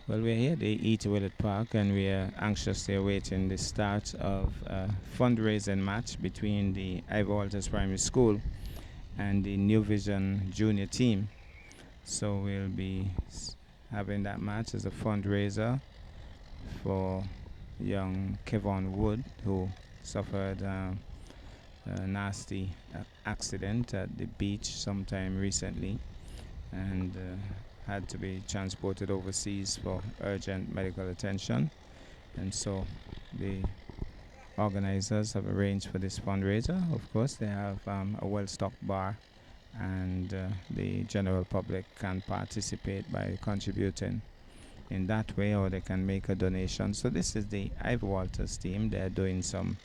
Well, we're here at the Eat Willett Park and we are anxiously awaiting the start of a fundraising match between the Ivor Walters Primary School and the New Vision Junior team. So we'll be having that match as a fundraiser for young Kevon Woode, who suffered a nasty accident at the beach sometime recently and had to be transported overseas for urgent medical attention. And so the organizers have arranged for this fundraiser. Of course, they have a well-stocked bar, and the general public can participate by contributing in that way, or they can make a donation. So this is the Ivor Walters team. They're doing some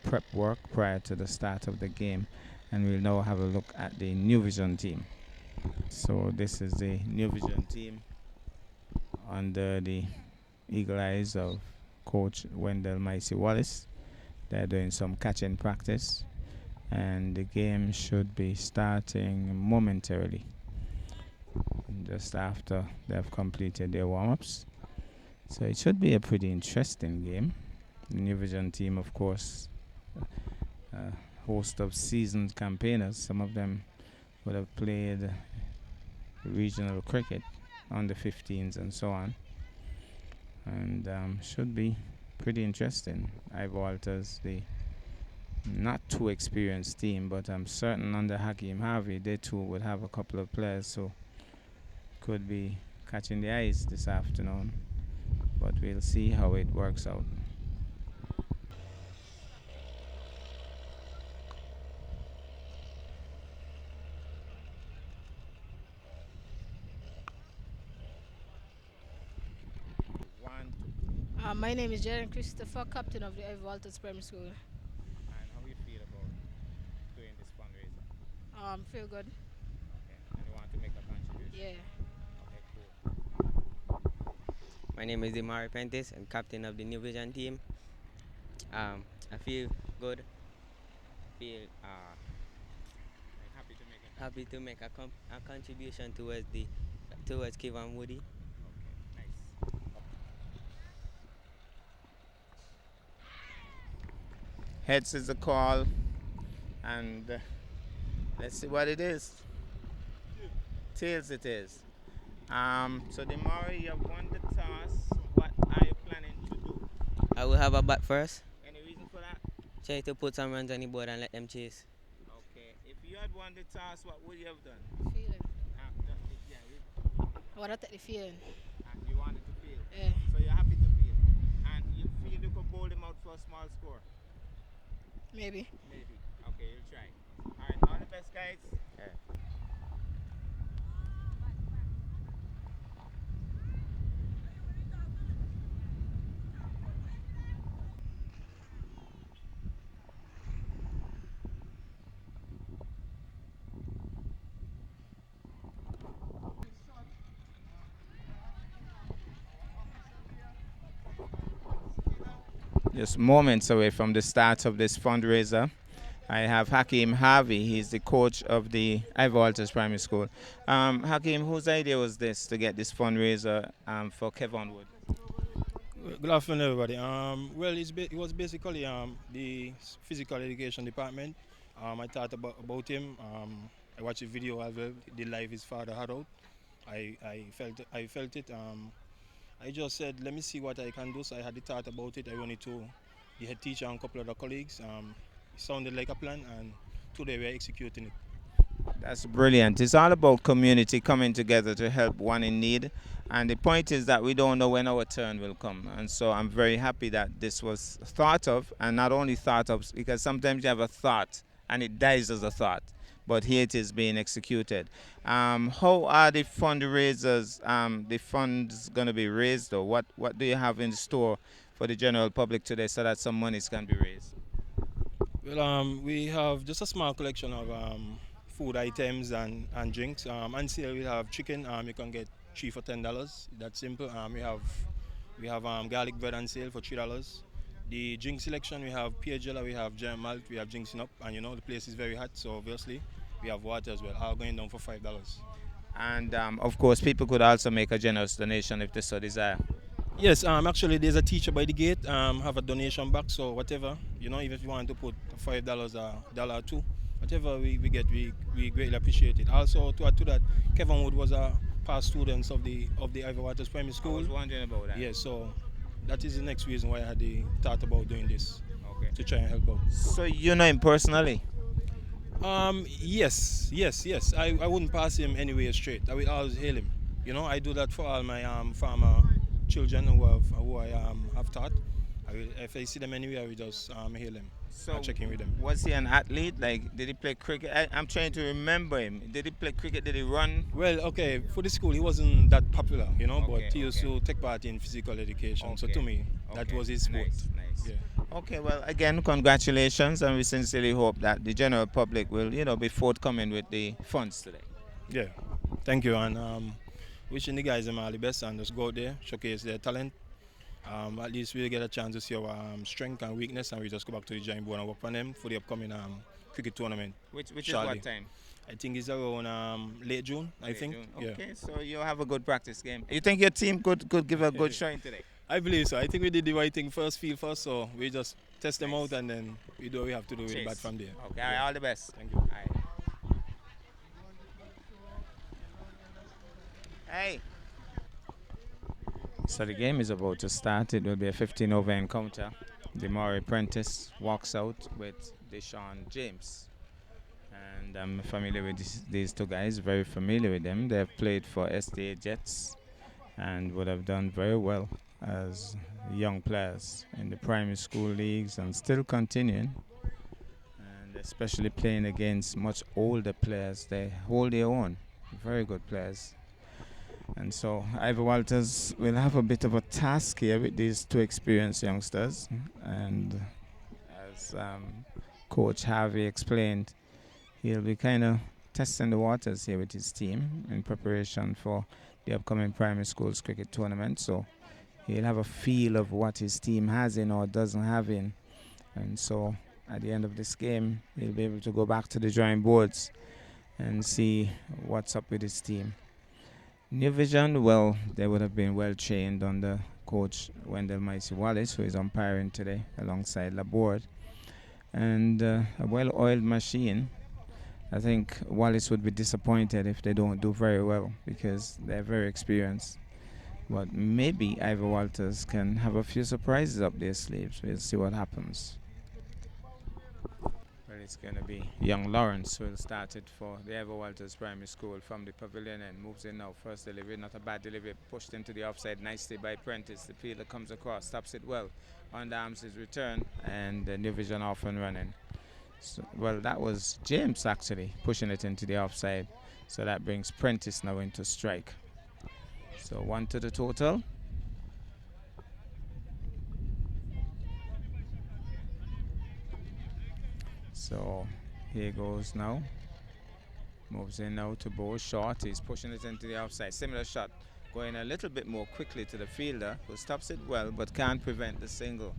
prep work prior to the start of the game, and we'll now have a look at the New Vision team. So this is the New Vision team under the eagle eyes of Coach Wendell Micey Wallace. They're doing some catching practice, and the game should be starting momentarily, just after they've completed their warm-ups. So it should be a pretty interesting game. The New Vision team, of course, a host of seasoned campaigners. Some of them would have played regional cricket under 15s and so on, and should be pretty interesting. Ivor Walters, the not too experienced team, but I'm certain under Hakeem Harvey they too would have a couple of players who could be catching the eyes this afternoon, but we'll see how it works out. One, two. My name is Jaren Christopher, captain of the Ivor Walters Primary School. And how you feel about doing this fundraiser? Feel good. Okay. And you want to make a contribution? Yeah. Okay, cool. My name is Imari Prentice. I'm captain of the New Vision team. I feel good. Feel Happy to make a happy to make a contribution towards Kevon Woode. Okay, nice. Heads is the call, and let's see what it is. Tails it is. So Demari, you have won the toss. What are you planning to do? I will have a bat first. Any reason for that? Try to put some runs on the board and let them chase. Okay. If you had won the toss, what would you have done? Feeling. Yeah, I want to take the feeling. you wanted to feel. Yeah. So you're happy to feel. And you feel you could bowl him out for a small score? Maybe. Maybe. Okay, you'll try. Alright, all the best, guys. Yeah. Just moments away from the start of this fundraiser, I have Hakeem Harvey. He's the coach of the Ivor Walters Primary School. Hakeem, whose idea was this to get this fundraiser for Kevon Woode? Good afternoon, everybody. Well, it was basically the physical education department. I thought about him. I watched a video as well, the life his father had out. I felt it. I just said, let me see what I can do. So I had the thought about it. I went it to the head teacher and a couple of other colleagues. It sounded like a plan, and today we're executing it. That's brilliant. It's all about community coming together to help one in need. And the point is that we don't know when our turn will come. And so I'm very happy that this was thought of, and not only thought of, because sometimes you have a thought and it dies as a thought. But here it is being executed. How are the fundraisers, the funds going to be raised, or what do you have in store for the general public today so that some monies can be raised? Well, we have just a small collection of food items and drinks. On sale we have chicken. You can get 3 for $10. That's simple. We have garlic bread on sale for $3. The drink selection, we have pear jelly, we have jam malt, we have drinks up, and the place is very hot, so obviously we have water as well. All going down for $5. And of course, people could also make a generous donation if they so desire. Yes, actually, there's a teacher by the gate. Have a donation box, so whatever, even if you want to put $5 or dollar or two, whatever we get, we greatly appreciate it. Also, to add to that, Kevon Woode was a past student of the Ivor Walters Primary I School. was wondering about that. Yes, so that is the next reason why I had the thought about doing this Okay. to try and help out. So you know him personally? Yes. I wouldn't pass him anywhere straight. I will always hail him. I do that for all my farmer children who I have taught. If I see them anywhere, I will just hail them. So Check in with them. was he an athlete? Like, did he play cricket? I'm trying to remember him. Did he play cricket? Did he run? Well, okay, for the school, he wasn't that popular, Okay, but he used to take part in physical education. So Okay, to me, that okay. was his sport. Nice. Yeah. Okay, well, again, congratulations, and we sincerely hope that the general public will, be forthcoming with the funds today. Yeah. Thank you, and wishing the guys them all the best and just go out there, showcase their talent. At least we'll get a chance to see our strength and weakness, and we just go back to the drawing board and work on them for the upcoming cricket tournament. Which is Shortly. what time? I think it's around late June, I Late think. June. Yeah. Okay, so you have a good practice game. You think your team could give a good showing today? I believe so. I think we did the right thing first, field first, so we just test them Nice. out and then we do what we have to do with Chase. bat from there. Okay, Yeah. all the best. Thank you. All right. Hey. So the game is about to start. It will be a 15-over encounter. Demari Prentice walks out with Deshaun James. And I'm familiar with these two guys, very familiar with them. They have played for SDA Jets and would have done very well as young players in the primary school leagues and still continuing. And especially playing against much older players, they hold their own. Very good players. And so Ivor Walters will have a bit of a task here with these two experienced youngsters. And as Coach Harvey explained, he'll be kind of testing the waters here with his team in preparation for the upcoming primary schools cricket tournament. So he'll have a feel of what his team has in or doesn't have in. And so at the end of this game, he'll be able to go back to the drawing boards and see what's up with his team. New Vision, well, they would have been well trained under Coach Wendell Micey Wallace, who is umpiring today alongside Laborde. And a well-oiled machine. I think Wallace would be disappointed if they don't do very well because they're very experienced. But maybe Ivor Walters can have a few surprises up their sleeves. We'll see what happens. Well, it's going to be young Lawrence who will start it for the Ivor Walters Primary School from the pavilion and moves in now. First delivery, not a bad delivery, pushed into the offside nicely by Prentice. The fielder comes across, stops it well, underarms his return, and the New Vision off and running. So, well, that was James actually pushing it into the offside. So that brings Prentice now into strike. So 1 to the total. So here goes now. Moves in now to bowl short. He's pushing it into the offside. Similar shot. Going a little bit more quickly to the fielder who stops it well but can't prevent the single.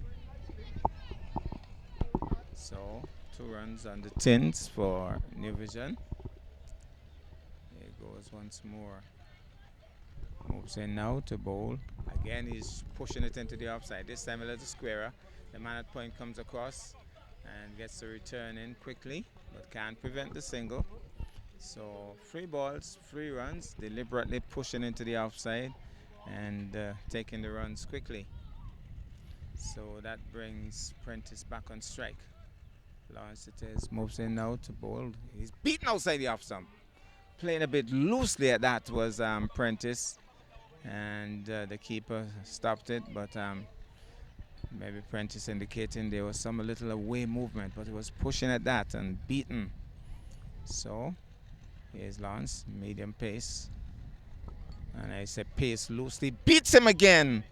So 2 runs on the tins for New Vision. Here goes once more. Moves in now to bowl. Again, he's pushing it into the offside. This time a little squarer. The man at point comes across and gets the return in quickly, but can't prevent the single. So 3 balls, 3 runs, deliberately pushing into the offside and taking the runs quickly. So that brings Prentice back on strike. Lawrence it is, moves in now to bowl. He's beaten outside the off stump. Playing a bit loosely at that was Prentice. And the keeper stopped it, but maybe Prentice indicating there was some little away movement, but he was pushing at that and beaten. So here's Lawrence, medium pace. And I say pace loosely, beats him again.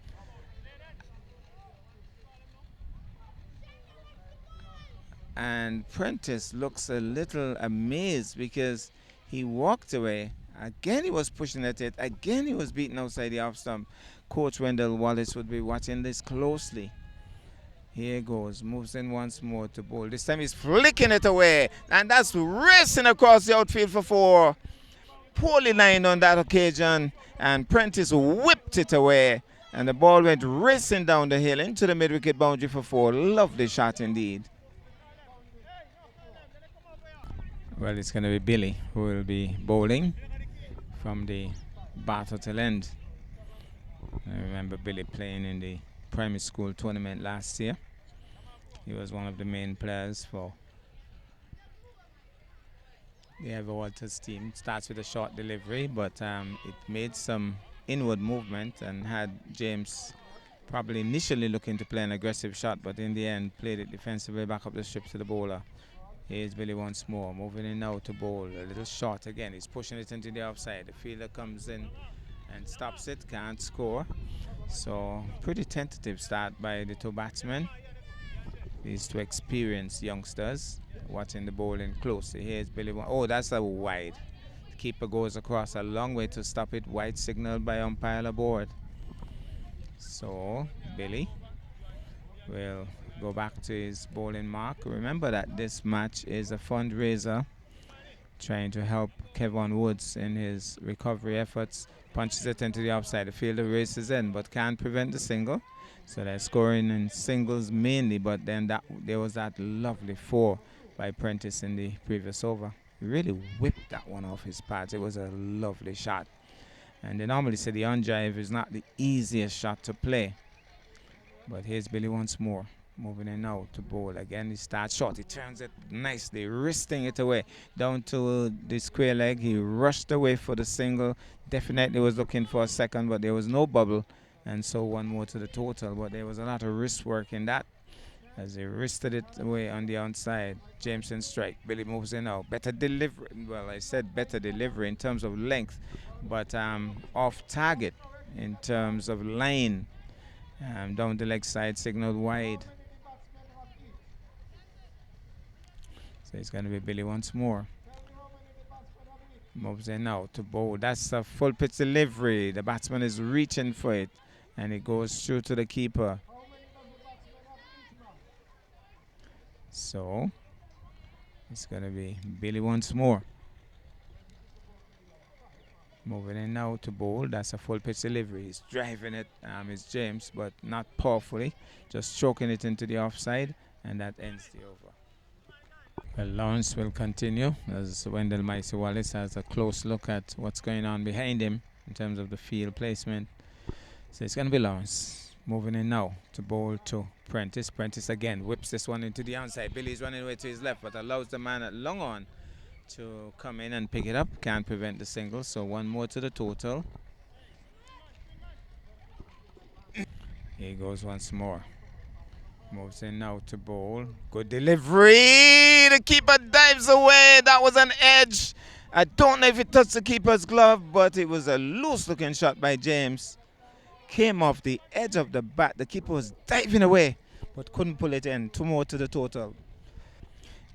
And Prentice looks a little amazed because he walked away. Again, he was pushing at it. Again, he was beaten outside the off stump. Coach Wendell Wallace would be watching this closely. Here goes. Moves in once more to bowl. This time he's flicking it away. And that's racing across the outfield for 4. poorly lined on that occasion, and Prentice whipped it away. And the ball went racing down the hill into the mid-wicket boundary for 4. Lovely shot indeed. Well, it's going to be Billy who will be bowling from the Bartlett end. I remember Billy playing in the primary school tournament last year. He was one of the main players for the Ivor Walters team. Starts with a short delivery, but it made some inward movement and had James probably initially looking to play an aggressive shot, but in the end played it defensively back up the strip to the bowler. Here's Billy once more, moving in now to bowl. A little short again. He's pushing it into the offside. The fielder comes in and stops it, can't score. So pretty tentative start by the two batsmen. These two experienced youngsters watching the bowling closely. Here's Billy. Oh, that's a wide. The keeper goes across a long way to stop it. White signal by umpire aboard. So Billy will go back to his bowling mark. Remember that this match is a fundraiser trying to help Kevon Woode in his recovery efforts. Punches it into the offside. The fielder races in but can't prevent the single. So they're scoring in singles mainly, but then there was that lovely 4 by Prentice in the previous over. He really whipped that one off his pads. It was a lovely shot. And they normally say the on-drive is not the easiest shot to play. But here's Billy once more. Moving in now to bowl. Again, he starts short. He turns it nicely, wristing it away. Down to the square leg. He rushed away for the single. Definitely was looking for a second, but there was no bubble. And so 1 more to the total. But there was a lot of wrist work in that as he wristed it away on the outside. Jameson strike. Billy moves in now. Better delivery. Well, I said better delivery in terms of length, but off target in terms of line. Down the leg side, signaled wide. So it's going to be Billy once more. Moves in now to bowl. That's a full pitch delivery. The batsman is reaching for it, and it goes through to the keeper. So it's going to be Billy once more. Moving in now to bowl. That's a full pitch delivery. He's driving it. It's James, but not powerfully. Just stroking it into the offside, and that ends the over. Well, Lawrence will continue as Wendell Micey Wallace has a close look at what's going on behind him in terms of the field placement. So it's going to be Lawrence moving in now to bowl to Prentice. Prentice again whips this one into the onside. Billy's running away to his left, but allows the man at long on to come in and pick it up. Can't prevent the single, so 1 more to the total. Here goes once more. Moves in now to bowl. Good delivery. The keeper dives away. That was an edge. I don't know if it touched the keeper's glove, but it was a loose looking shot by James. Came off the edge of the bat. The keeper was diving away, but couldn't pull it in. 2 more to the total.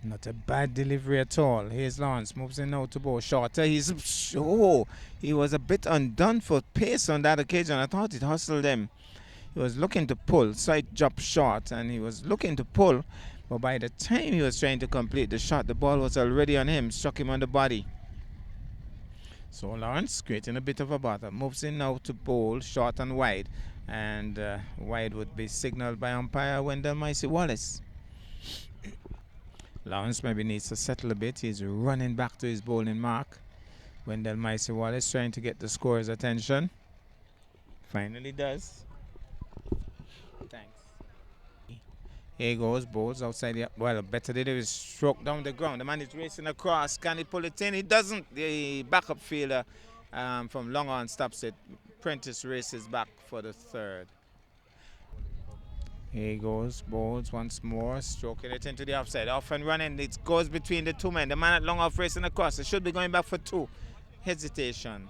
Not a bad delivery at all. Here's Lawrence. Moves in now to bowl. Shorter. He was a bit undone for pace on that occasion. I thought it hustled him. He was looking to pull. Side drop short, and he was looking to pull. But by the time he was trying to complete the shot, the ball was already on him. Struck him on the body. So Lawrence creating a bit of a bother. Moves in now to bowl. Short and wide. And wide would be signaled by umpire Wendell Micey Wallace. Lawrence maybe needs to settle a bit. He's running back to his bowling mark. Wendell Micey Wallace trying to get the scorer's attention. Finally does. Thanks. Here goes, bowls outside the... Well, better did it stroke down the ground. The man is racing across. Can he pull it in? He doesn't. The backup fielder from long on stops it. Prentice races back for the 3rd. Here he goes, bowls once more, stroking it into the offside. Off and running, it goes between the 2 men. The man at long off racing across. It should be going back for 2. Hesitation.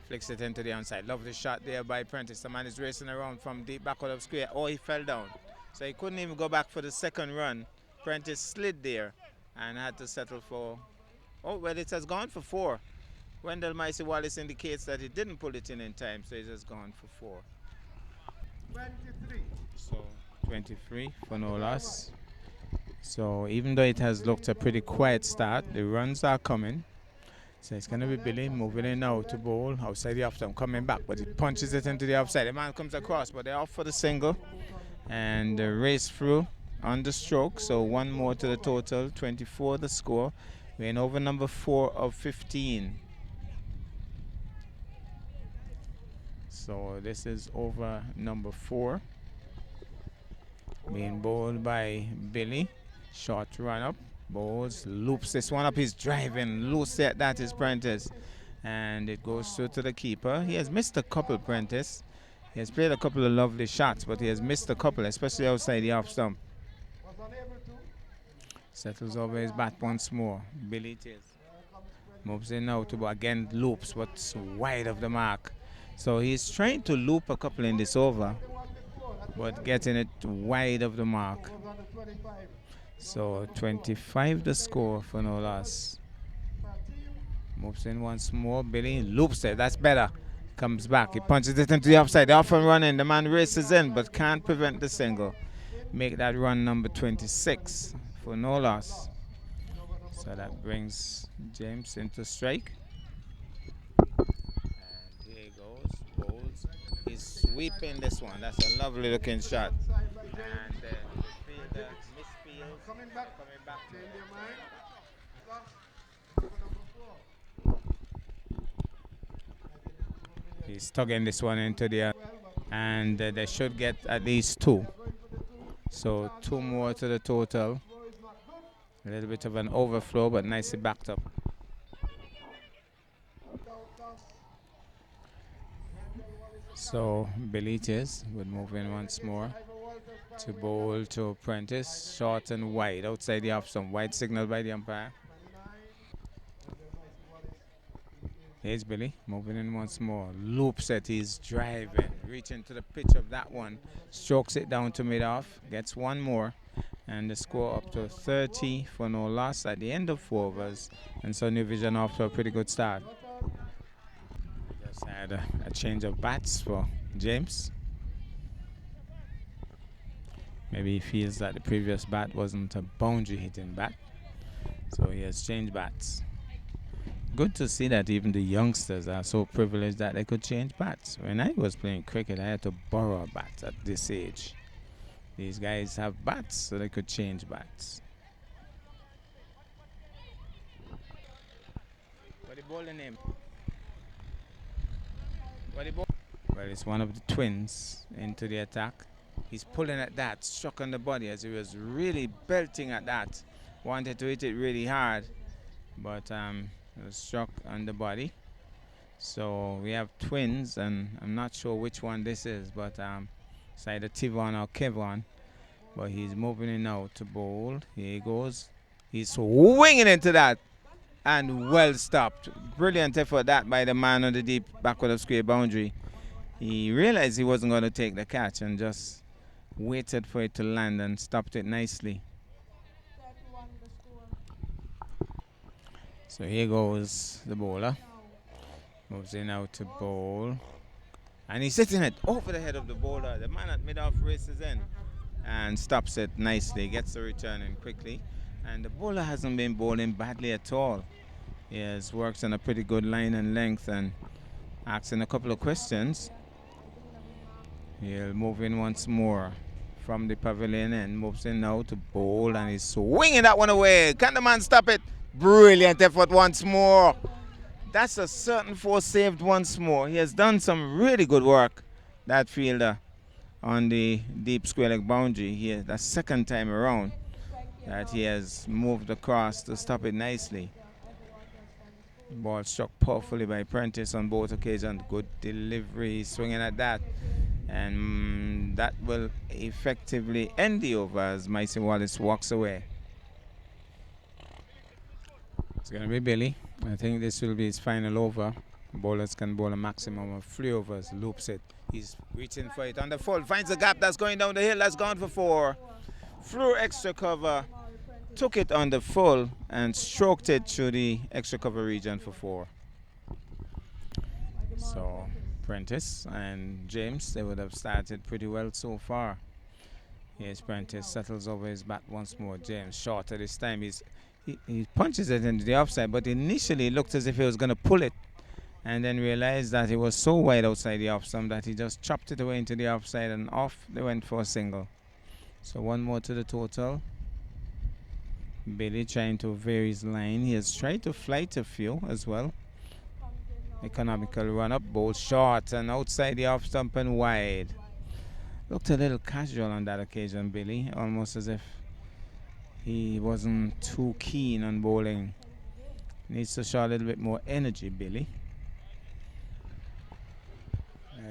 Flicks it into the onside. Lovely shot there by Prentice. The man is racing around from deep back out of square. Oh, he fell down. So he couldn't even go back for the 2nd run. Prentice slid there and had to settle for... Oh, well, it has gone for 4. Wendell Micey Wallace indicates that he didn't pull it in time, so it has gone for 4. 23. So 23 for no loss. So even though it has looked a pretty quiet start, the runs are coming. So it's going to be Billy moving in now to bowl outside the off stump, coming back, but he punches it into the offside. The man comes across, but they're off for the single and race through on the stroke. So one more to the total, 24 the score. We're in over number 4 of 15. So this is over number 4, being bowled by Billy. Short run up, bowls, loops this one up. He's driving loose at that is Prentice, and it goes through to the keeper. He has missed a couple, Prentice. He has played a couple of lovely shots, but he has missed a couple, especially outside the off stump. Settles over his bat once more. Billy it is. Moves in now to again loops, but wide of the mark. So he's trying to loop a couple in this over, but getting it wide of the mark. So 25 the score for no loss. Moves in once more. Billy loops it. That's better. Comes back. He punches it into the offside. Off and running. The man races in, but can't prevent the single. Make that run number 26 for no loss. So that brings James into strike. And here he goes. Bowls. He's sweeping this one. That's a lovely looking shot. And the fielder misfields. Coming back to him. He's tugging this one into the and they should get at least 2. So 2 more to the total. A little bit of an overflow, but nicely backed up. So Benitez would move in once more to bowl to Prentice. Short and wide outside the off stump. Wide signal by the umpire. Here's Billy moving in once more. Loops it. He's driving. Reaching to the pitch of that one. Strokes it down to mid-off. Gets 1 more. And the score up to 30 for no loss at the end of 4 overs. And so New Vision off to a pretty good start. Just had a change of bats for James. Maybe he feels that the previous bat wasn't a boundary hitting bat. So he has changed bats. Good to see that even the youngsters are so privileged that they could change bats. When I was playing cricket, I had to borrow a bat at this age. These guys have bats, so they could change bats. What the bowling name? Well, it's one of the twins into the attack. He's pulling at that, struck on the body as he was really belting at that. Wanted to hit it really hard, but it was struck on the body. So we have twins, and I'm not sure which one this is, but it's either Tivon or Kevon. But he's moving in now to bowl. Here he goes. He's swinging into that. And well stopped. Brilliant effort that by the man on the deep backward of square boundary. He realized he wasn't going to take the catch and just waited for it to land and stopped it nicely. So here goes the bowler. Moves in now to bowl. And he's hitting it over the head of the bowler. The man at mid-off races in and stops it nicely. Gets the return in quickly. And the bowler hasn't been bowling badly at all. He has worked on a pretty good line and length and asking a couple of questions. He'll move in once more from the pavilion and moves in now to bowl, and he's swinging that one away. Can the man stop it? Brilliant effort once more. That's a certain force saved once more. He has done some really good work, that fielder, on the deep square leg boundary here. That's second time around that he has moved across to stop it nicely. Ball struck powerfully by Prentice on both occasions. Good delivery, swinging at that. And that will effectively end the over as Micey Wallace walks away. It's going to be Billy. I think this will be his final over. Bowlers can bowl a maximum of 3 overs. Loops it. He's reaching for it on the full. Finds a gap that's going down the hill. That's gone for 4. Through extra cover. Took it on the full and stroked it through the extra cover region for 4. So Prentice and James, they would have started pretty well so far. Here's Prentice, settles over his bat once more. James, shorter this time. He punches it into the offside, but initially it looked as if he was going to pull it, and then realized that it was so wide outside the off stump that he just chopped it away into the offside, and off they went for a single. So one more to the total. Billy trying to vary his line. He has tried to flight a few as well. Economical run up, bowl short and outside the off stump and wide. Looked a little casual on that occasion, Billy, almost as if he wasn't too keen on bowling. Needs to show a little bit more energy, Billy.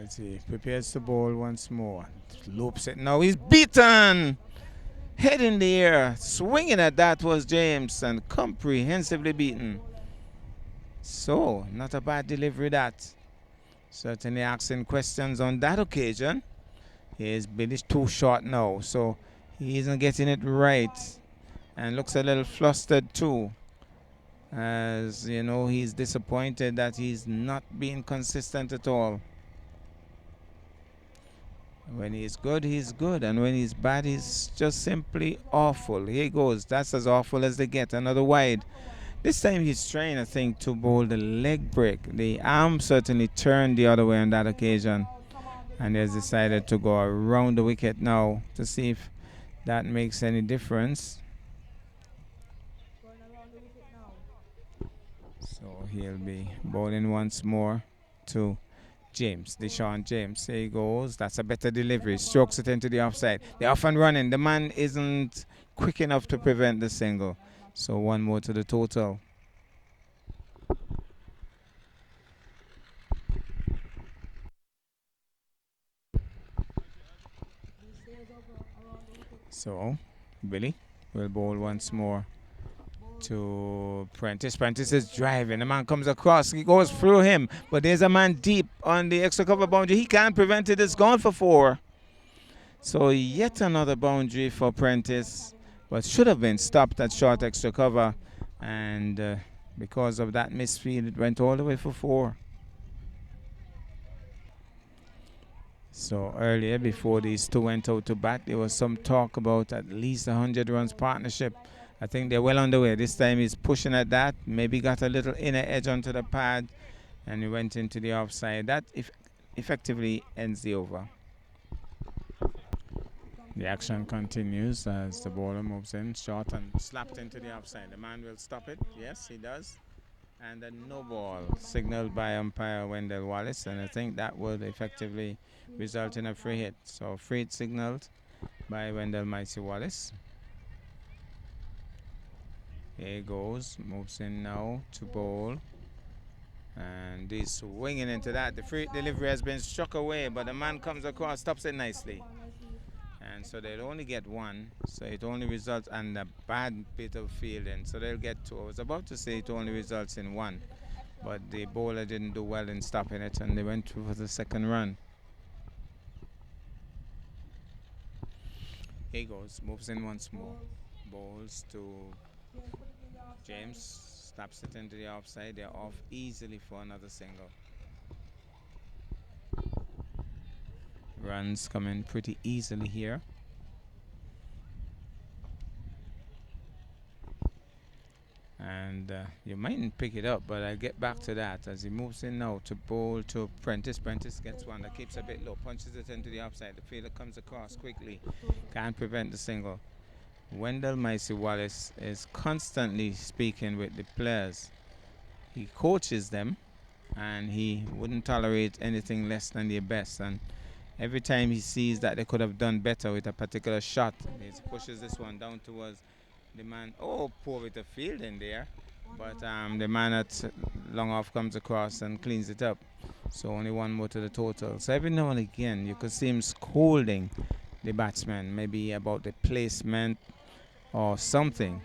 As he prepares to bowl once more. Loops it now. He's beaten! Head in the air. Swinging at that was James and comprehensively beaten. So, not a bad delivery that. Certainly asking questions on that occasion. Here's Billy too short now, so he isn't getting it right. And looks a little flustered too. As you know, he's disappointed that he's not being consistent at all. When he's good, and when he's bad, he's just simply awful. Here he goes. That's as awful as they get. Another wide. This time he's trying, I think, to bowl the leg break. The arm certainly turned the other way on that occasion. And he has decided to go around the wicket now to see if that makes any difference. So he'll be bowling once more to James, Deshaun James. There he goes. That's a better delivery. Strokes it into the offside. They're off and running. The man isn't quick enough to prevent the single. So one more to the total. So Billy will bowl once more to Prentice. Prentice is driving. The man comes across. He goes through him. But there's a man deep on the extra cover boundary. He can't prevent it. It's gone for 4. So yet another boundary for Prentice. But should have been stopped at short extra cover. And because of that misfield, it went all the way for 4. So earlier, before these two went out to bat, there was some talk about at least 100 runs partnership. I think they're well on the way. This time he's pushing at that. Maybe got a little inner edge onto the pad. And he went into the offside. That effectively ends the over. The action continues as the bowler moves in short and slapped into the offside. The man will stop it. Yes, he does. And a no ball signaled by umpire Wendell Wallace. And I think that would effectively result in a free hit. So free hit signaled by Wendell Micey Wallace. Here he goes, moves in now to bowl. And he's swinging into that. The free delivery has been struck away, but the man comes across, stops it nicely. And so they'll only get 1. So it only results in a bad bit of fielding. So they'll get 2. I was about to say it only results in 1. But the bowler didn't do well in stopping it, and they went through for the second run. Here he goes, moves in once more. Bowls to James, slaps it into the offside. They're off easily for another single. Runs coming pretty easily here. And you mightn't pick it up, but I'll get back to that as he moves in now to bowl to Prentice. Prentice gets one that keeps a bit low, punches it into the offside. The fielder comes across quickly, can't prevent the single. Wendell Micey Wallace is constantly speaking with the players. He coaches them, and he wouldn't tolerate anything less than their best. And every time he sees that they could have done better with a particular shot, he pushes this one down towards the man. Oh, poor with the field in there. But the man at long off comes across and cleans it up. So only 1 more to the total. So every now and again, you could see him scolding the batsman, maybe about the placement or something.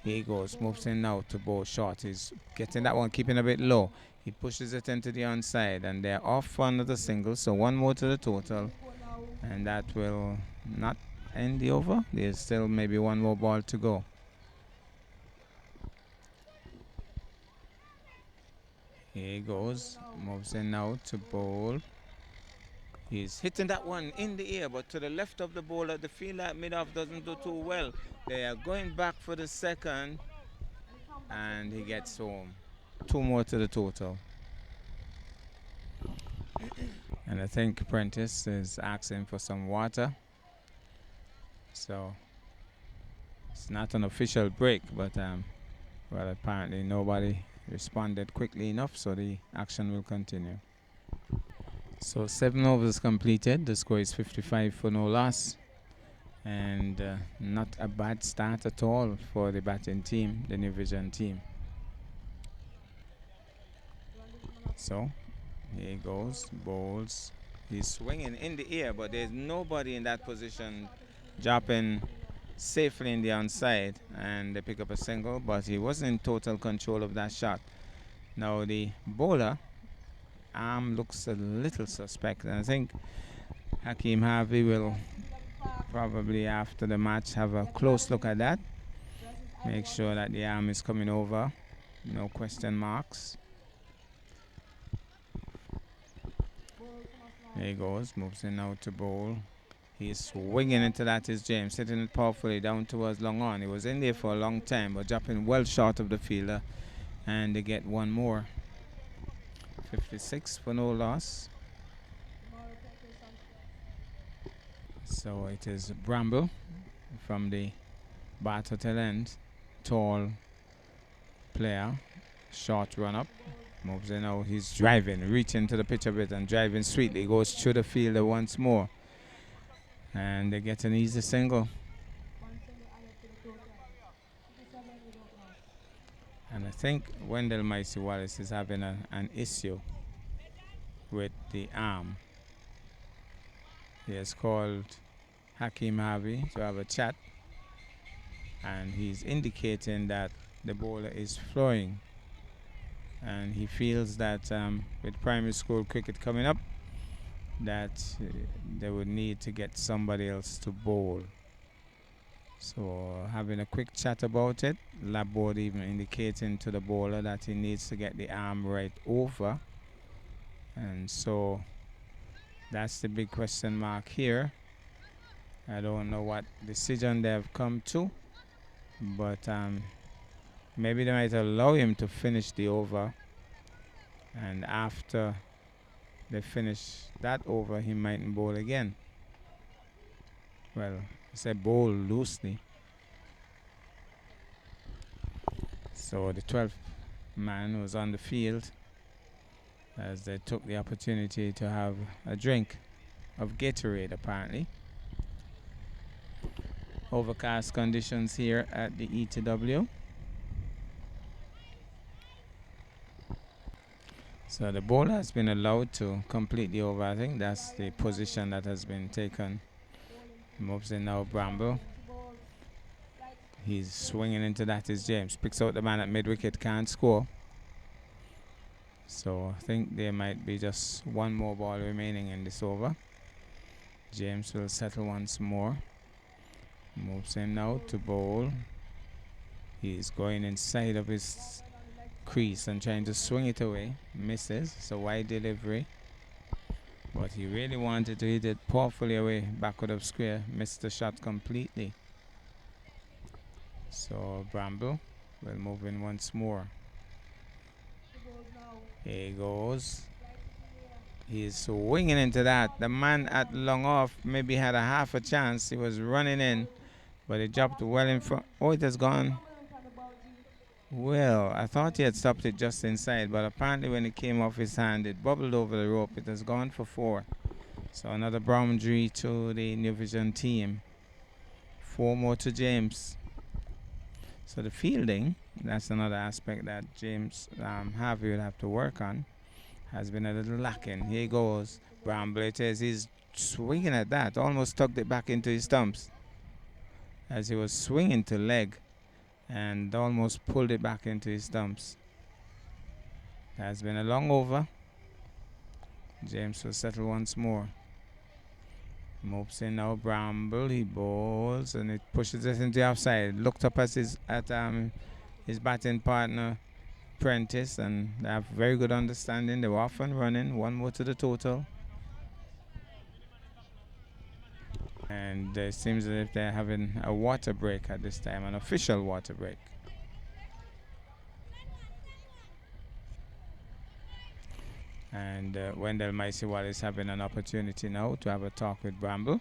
Here he goes, moves in now to bowl short. He's getting that one, keeping a bit low. He pushes it into the onside, and they're off for another single. So 1 more to the total, and that will not end the over. There's still maybe 1 more ball to go. Here he goes, moves in now to bowl. He's hitting that one in the air, but to the left of the bowler. The fielder at mid-off doesn't do too well. They are going back for the second, and he gets home. 2 more to the total. And I think Prentice is asking for some water. So it's not an official break, but well, apparently nobody responded quickly enough, so the action will continue. So 7 overs completed. The score is 55 for no loss. And not a bad start at all for the batting team, the New Vision team. So here he goes, bowls. He's swinging in the air, but there's nobody in that position, dropping safely in the onside, and they pick up a single, but he wasn't in total control of that shot. Now the bowler arm looks a little suspect, and I think Hakeem Harvey will probably after the match have a close look at that, make sure that the arm is coming over, no question marks. There he goes, moves in now to bowl. He's swinging into that is James, hitting it powerfully down towards long on. He was in there for a long time, but dropping well short of the fielder, and they get 1 more. 56 for no loss. So it is Bramble from the Bat Hotel end, tall player, short run up. Moves in now, he's driving, reaching to the pitch a bit and driving sweetly. Goes through the fielder once more. And they get an easy single. And I think Wendell Micey Wallace is having an issue with the arm. He has called Hakeem Harvey to have a chat. And he's indicating that the bowler is flowing. And he feels that with primary school cricket coming up, that they would need to get somebody else to bowl. So having a quick chat about it, lab board even indicating to the bowler that he needs to get the arm right over. And so that's the big question mark here. I don't know what decision they have come to, but maybe they might allow him to finish the over, and after they finish that over, he mightn't bowl again. Well, I said bowl loosely. So the 12th man was on the field as they took the opportunity to have a drink of Gatorade, apparently. Overcast conditions here at the ETW. So the bowler has been allowed to complete the over. I think that's the position that has been taken. Moves in now, Bramble. He's swinging into that is James. Picks out the man at mid-wicket, can't score. So I think there might be just 1 more ball remaining in this over. James will settle once more. Moves in now to bowl. He's going inside of his crease and trying to swing it away. Misses. So wide delivery. But he really wanted to hit it powerfully away, backward of square. Missed the shot completely. So Bramble will move in once more. Here he goes. He's swinging into that. The man at long off maybe had a half a chance. He was running in, but it dropped well in front. Oh, it has gone. Well, I thought he had stopped it just inside, but apparently when it came off his hand, it bubbled over the rope. It has gone for 4. So another boundary to the New Vision team. 4 more to James. So the fielding, that's another aspect that James Harvey will have to work on, has been a little lacking. Here he goes. Bramble, it is. He's swinging at that. Almost tucked it back into his stumps as he was swinging to leg and almost pulled it back into his stumps. Has been a long over. James will settle once more. Moves in now, Bramble. He bowls and it pushes it into the offside. Looked up at his batting partner, Prentice, and they have very good understanding. They were off and running. 1 more to the total. And it seems as if they're having a water break at this time, an official water break. And Wendell Maisiwal is having an opportunity now to have a talk with Bramble.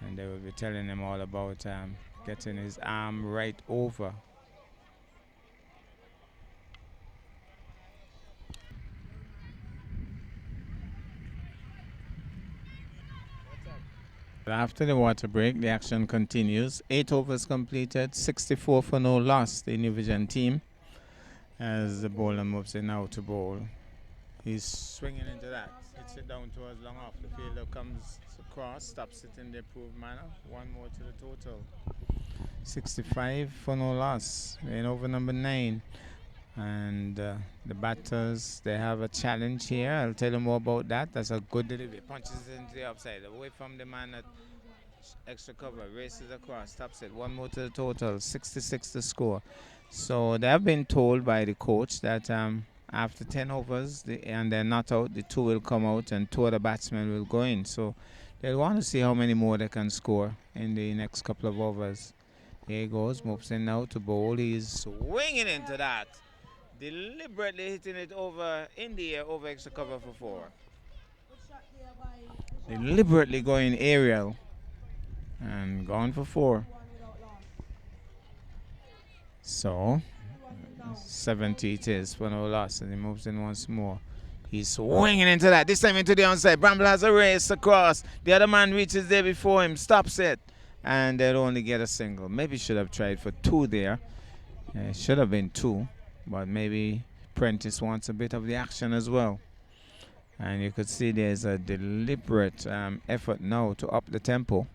And they will be telling him all about getting his arm right over. After the water break, the action continues. 8 overs completed, 64 for no loss, the New Vision team. As the bowler moves in now to bowl. He's swinging into that. Hits it down towards long off. The fielder comes across, stops it in the approved manner. One more to the total. 65 for no loss in over number 9. And the batters, they have a challenge here. I'll tell you more about that. That's a good delivery. Punches it into the outside, away from the man at extra cover. Races across, stops it. One more to the total. 66 to score. So they have been told by the coach that after 10 overs and they're not out, the 2 will come out and 2 other batsmen will go in. So they'll want to see how many more they can score in the next couple of overs. Here he goes, moves in now to bowl. He's swinging into that. Deliberately hitting it over in the air, over extra cover for 4. Deliberately going aerial and gone for 4. So 70 it is for no loss, and he moves in once more. He's swinging into that, this time into the onside. Bramble has a race across. The other man reaches there before him, stops it, and they'll only get a single. Maybe should have tried for 2 there. Should have been 2, but maybe Prentice wants a bit of the action as well. And you could see there's a deliberate effort now to up the tempo.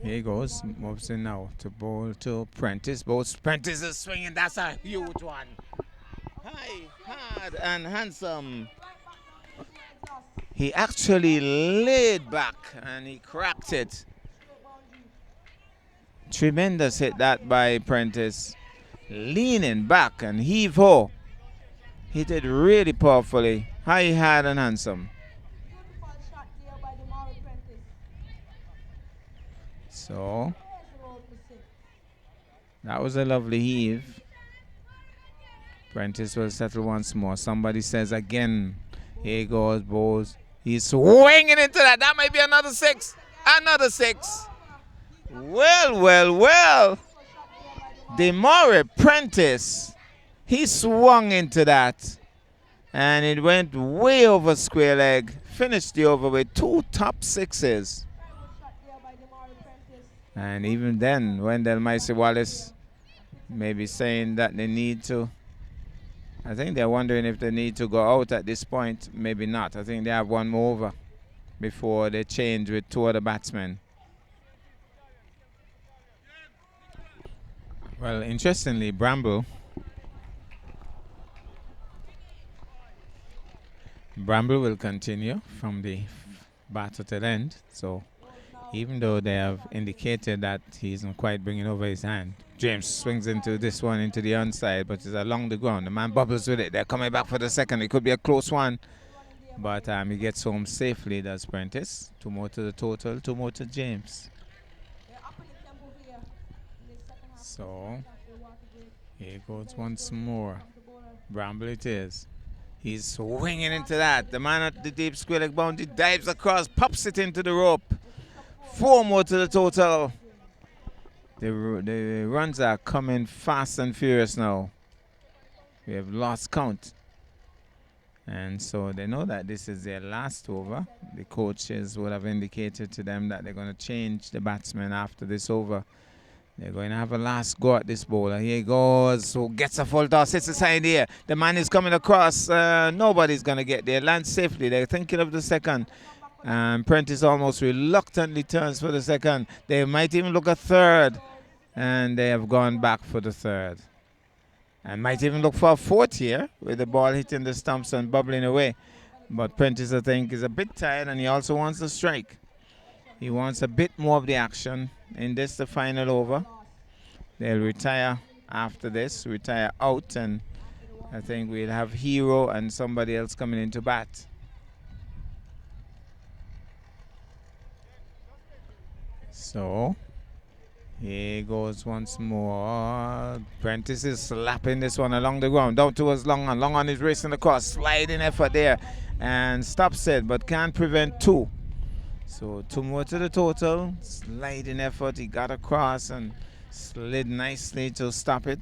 Here he goes, moves in now to bowl to Prentice. Both Prentice is swinging, that's a huge one. High, hard and handsome. He actually laid back and he cracked it. Tremendous hit that by Prentice. Leaning back and heave-ho. Hit it really powerfully. High, hard and handsome. So, that was a lovely heave. Prentice will settle once more. Somebody says again. Here goes, Bowes. He's swinging into that. That might be another 6. Another 6. Well, well, well. Demore Prentice. He swung into that. And it went way over square leg. Finished the over with 2 top 6s. And even then, Wendell Maisiwal may be saying that they need to. I think they're wondering if they need to go out at this point. Maybe not. I think they have one more over before they change with 2 other batsmen. Well, interestingly, Bramble will continue from the batter to the end. So even though they have indicated that he isn't quite bringing over his hand, James swings into this one into the onside, but it's along the ground. The man bubbles with it. They're coming back for the second. It could be a close one, but he gets home safely, does Prentice. 2 more to the total, 2 more to James. So here goes once more. Bramble it is. He's swinging into that. The man at the deep square leg boundary dives across, pops it into the rope. 4 more to the total. The runs are coming fast and furious now. We have lost count. And so they know that this is their last over. The coaches would have indicated to them that they're going to change the batsman after this over. They're going to have a last go at this bowler. Here he goes. So gets a full toss. It's aside here. The man is coming across. Nobody's going to get there. Lands safely. They're thinking of the second. Prentice almost reluctantly turns for the second. They might even look a third. And they have gone back for the third. And might even look for a 4th here with the ball hitting the stumps and bubbling away. But Prentice, I think, is a bit tired and he also wants to strike. He wants a bit more of the action in this, the final over. They'll retire after this, retire out, and I think we'll have Hero and somebody else coming in to bat. So here goes once more. Prentice is slapping this one along the ground. Down towards Long On. Long On is racing across. Sliding effort there. And stops it, but can't prevent two. So 2 more to the total. Sliding effort. He got across and slid nicely to stop it.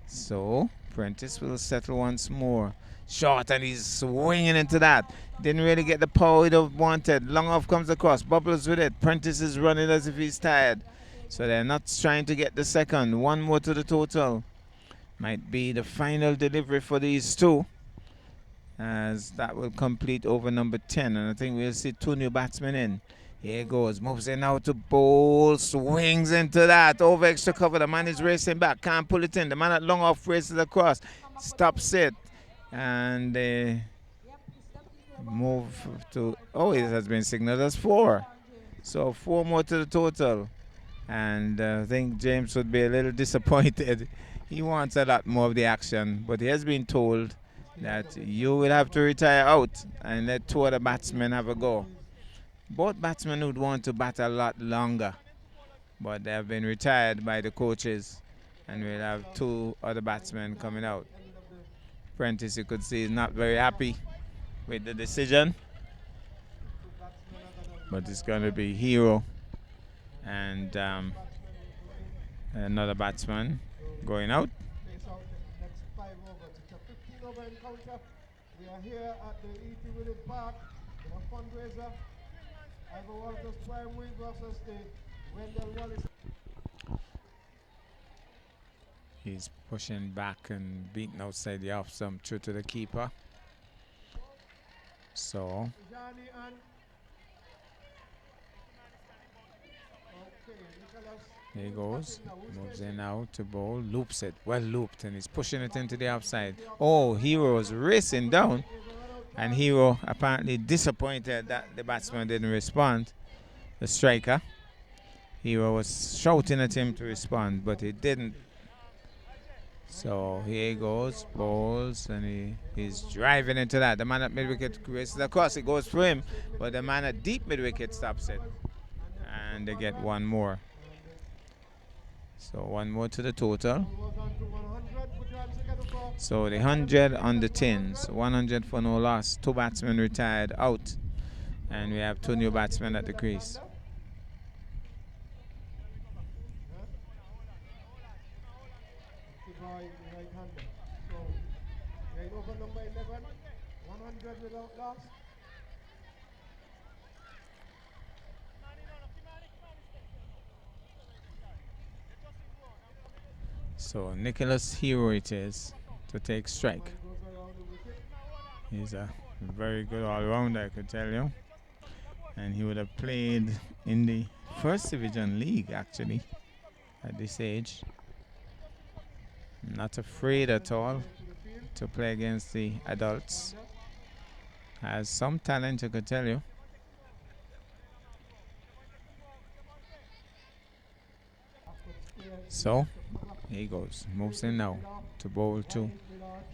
So Prentice will settle once more. Short, and he's swinging into that. Didn't really get the power he wanted. Long off comes across. Bubbles with it. Prentice is running as if he's tired. So they're not trying to get the second. 1 more to the total. Might be the final delivery for these two, as that will complete over number 10. And I think we'll see 2 new batsmen in. Here goes. Moves in now to bowl. Swings into that. Over extra cover. The man is racing back. Can't pull it in. The man at long off races across. Stops it. And move to... Oh, it has been signaled as 4. So 4 more to the total. And I think James would be a little disappointed. He wants a lot more of the action. But he has been told that you will have to retire out and let 2 other batsmen have a go. Both batsmen would want to bat a lot longer, but they have been retired by the coaches, and we'll have 2 other batsmen coming out. Prentice, you could see, is not very happy with the decision, but it's going to be Hero and another batsman going out. We are here at the E.T. Park in a fundraiser. Ivor Walters Primary versus the Wendell Wallace. He's pushing back and beating outside the off stump through to the keeper. So here he goes. Moves in now to bowl. Loops it. Well looped, and he's pushing it into the outside. Oh, Hero is racing down. And Hero apparently disappointed that the batsman didn't respond. The striker. Hero was shouting at him to respond, but he didn't. So here he goes, bowls, and he's driving into that. The man at mid-wicket races across. It goes for him, but the man at deep mid-wicket stops it. And they get 1 more. So 1 more to the total. So the 100 on the tins, 100 for no loss. 2 batsmen retired out, and we have 2 new batsmen at the crease. So Nicholas Hero it is to take strike. He's a very good all-rounder, I could tell you. And he would have played in the First Division League, actually, at this age. Not afraid at all to play against the adults. Has some talent, I could tell you. So here he goes. Moves in now to bowl 2.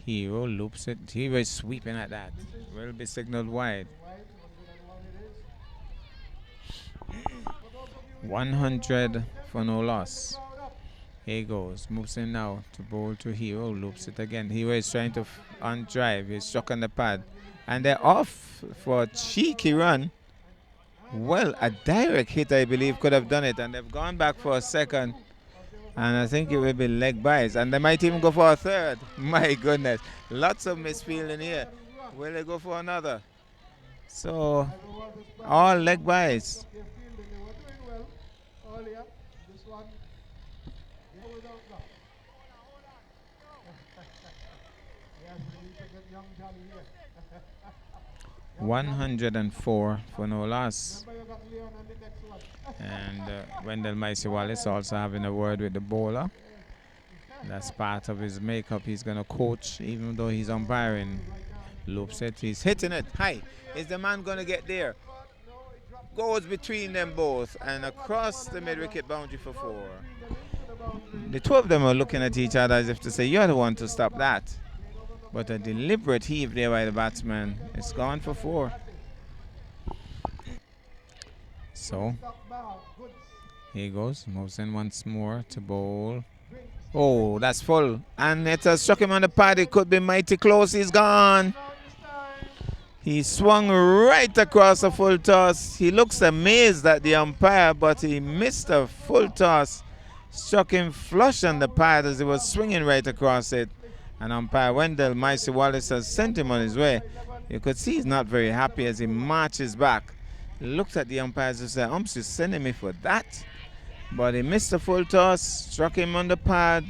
Hero loops it. Hero is sweeping at that. Will be signaled wide. 100 for no loss. Here he goes. Moves in now to bowl to Hero. Loops it again. Hero is trying to on-drive. He's struck on the pad. And they're off for a cheeky run. Well, a direct hit, I believe, could have done it. And they've gone back for a second. And I think it will be leg byes. And they might even go for a third. My goodness. Lots of misfielding here. Will they go for another? So, all leg byes. This one. 104 for no loss. And Wendell Micey Wallace also having a word with the bowler. That's part of his makeup. He's going to coach, even though he's umpiring. Loops it. He's hitting it high. Is the man going to get there? Goes between them both and across the mid-wicket boundary for 4. The 2 of them are looking at each other as if to say, you're the one to stop that. But a deliberate heave there by the batsman. It's gone for 4. So Stop ball. Good. here he goes. Moves in once more to bowl. Oh, that's full. And it has struck him on the pad. It could be mighty close. He's gone. Now this time. He swung right across a full toss. He looks amazed at the umpire, but he missed a full toss. Struck him flush on the pad as he was swinging right across it. And umpire Wendell Micey Wallace has sent him on his way. You could see he's not very happy as he marches back. He looked at the umpires and said, "Umps, you're sending me for that?" But he missed a full toss, struck him on the pad,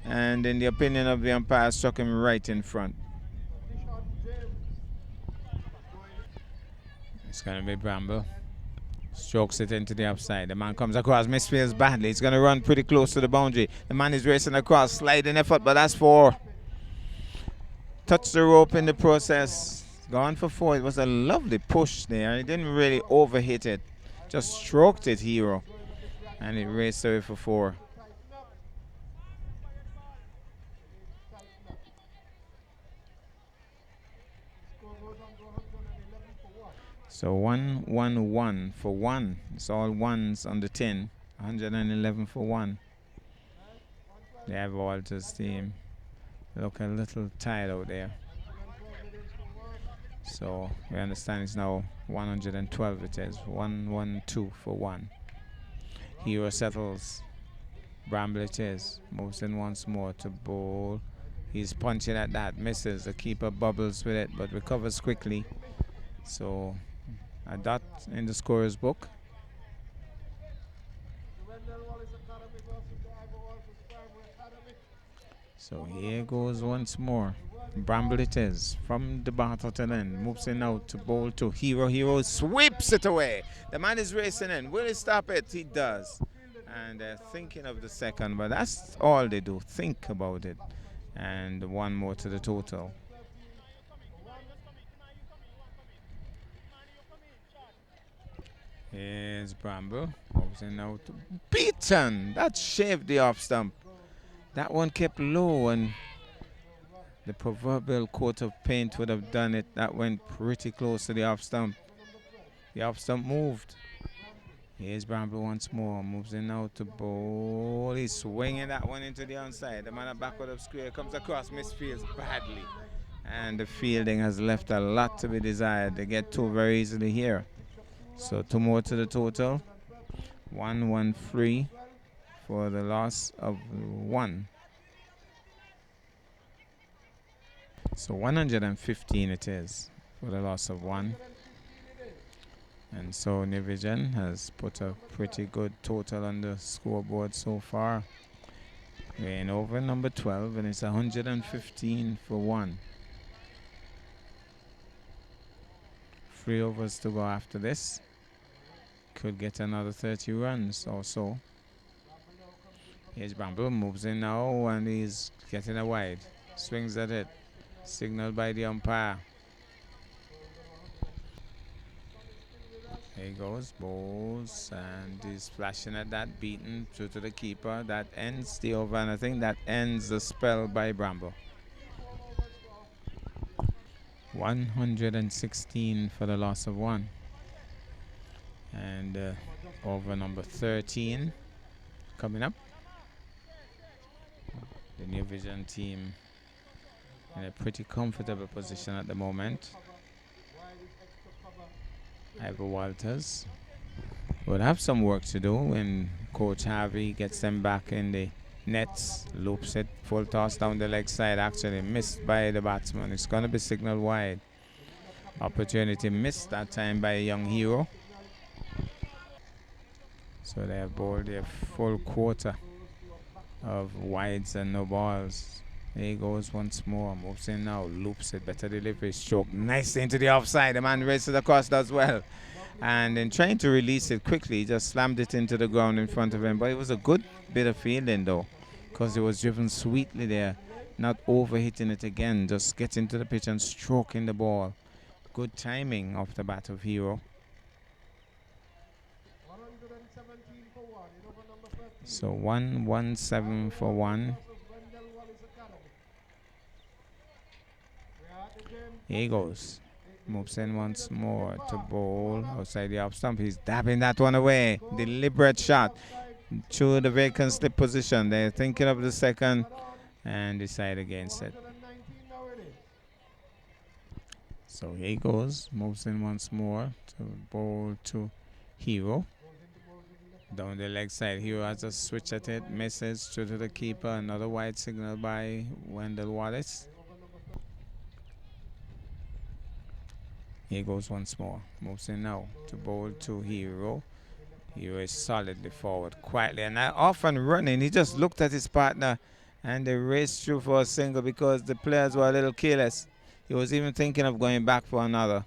and in the opinion of the umpire, struck him right in front. It's going to be Bramble. Strokes it into the upside. The man comes across, misfields badly. He's going to run pretty close to the boundary. The man is racing across, sliding effort, but that's 4. Touched the rope in the process. Gone for 4. It was a lovely push there. He didn't really overhit it. Just stroked it, Hero. And it raced away for 4. So 1-1-1 for 1. It's all ones on the tin. 111 for 1. The Ivor Walters team look a little tired out there. So we understand it's now 112 it is. 1-1-2 for 1. Hero settles. Bramble it is. Moves in once more to bowl. He's punching at that. Misses. The keeper bubbles with it but recovers quickly. So a dot in the scorer's book. So here goes once more. Bramble it is from the Bartleton end. Moves in out to bowl to Hero. Hero sweeps it away. The man is racing in. Will he stop it? He does. And they're thinking of the second, but that's all they do. Think about it. And 1 more to the total. Here's Bramble. Moves in out. Beaten! That shaved the off stump. That one kept low, and the proverbial coat of paint would have done it. That went pretty close to the off stump. The off stump moved. Here's Bramble once more. Moves in out to bowl. He's swinging that one into the onside. The man at backward of square comes across, misfields badly. And the fielding has left a lot to be desired. They get 2 very easily here. So 2 more to the total. 1-1-3 for the loss of 1. So 115 it is for the loss of 1. And so New Vision has put a pretty good total on the scoreboard so far. We're in over number 12 and it's 115 for 1. 3 overs to go after this. Could get another 30 runs or so. Here's Bramble, moves in now and he's getting a wide. Swings at it. Signaled by the umpire. There he goes, bowls, and he's flashing at that, beaten through to the keeper. That ends the over, and I think that ends the spell by Bramble. 116 for the loss of 1. And over number 13 coming up. The New Vision team in a pretty comfortable position at the moment. Ivor Walters will have some work to do when Coach Harvey gets them back in the nets. Loops it, full toss down the leg side, actually missed by the batsman. It's going to be signaled wide. Opportunity missed that time by a young Hero. So they have bowled their full quarter of wides and no balls. There he goes once more, moves in now, loops it, better delivery, stroke nicely into the offside. The man races across, does well. And in trying to release it quickly, he just slammed it into the ground in front of him. But it was a good bit of fielding though, because it was driven sweetly there, not overhitting it again, just getting to the pitch and stroking the ball. Good timing off the bat of Hero. So 117 for 1. Here he goes. Moves in once more to bowl outside the off stump. He's dabbing that one away. Deliberate shot to the vacant slip position. They're thinking of the second and decide against it. 119 now it is. So here he goes. Moves in once more to bowl to Hero. Down the leg side. Hero has a switch at it. Misses through to the keeper. Another wide signal by Wendell Wallace. Here goes once more. Moves in now to bowl to Hero. Hero is solidly forward, quietly, and off and running. He just looked at his partner and they raced through for a single because the players were a little careless. He was even thinking of going back for another,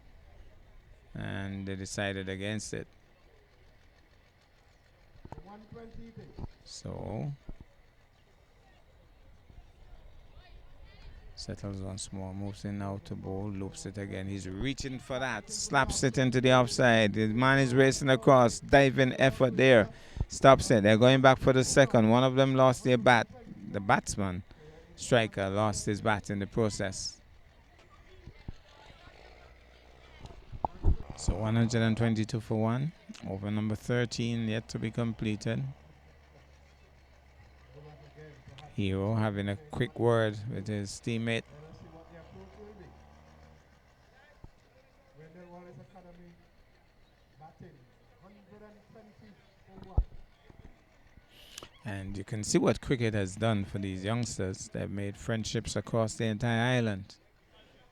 and they decided against it. So settles once more, moves in now to bowl, loops it again. He's reaching for that, slaps it into the offside. The man is racing across, diving effort there. Stops it. They're going back for the second. One of them lost their bat. The batsman, striker, lost his bat in the process. So 122 for 1. Over number 13 yet to be completed. Hero having a quick word with his teammate. And you can see what cricket has done for these youngsters. They've made friendships across the entire island.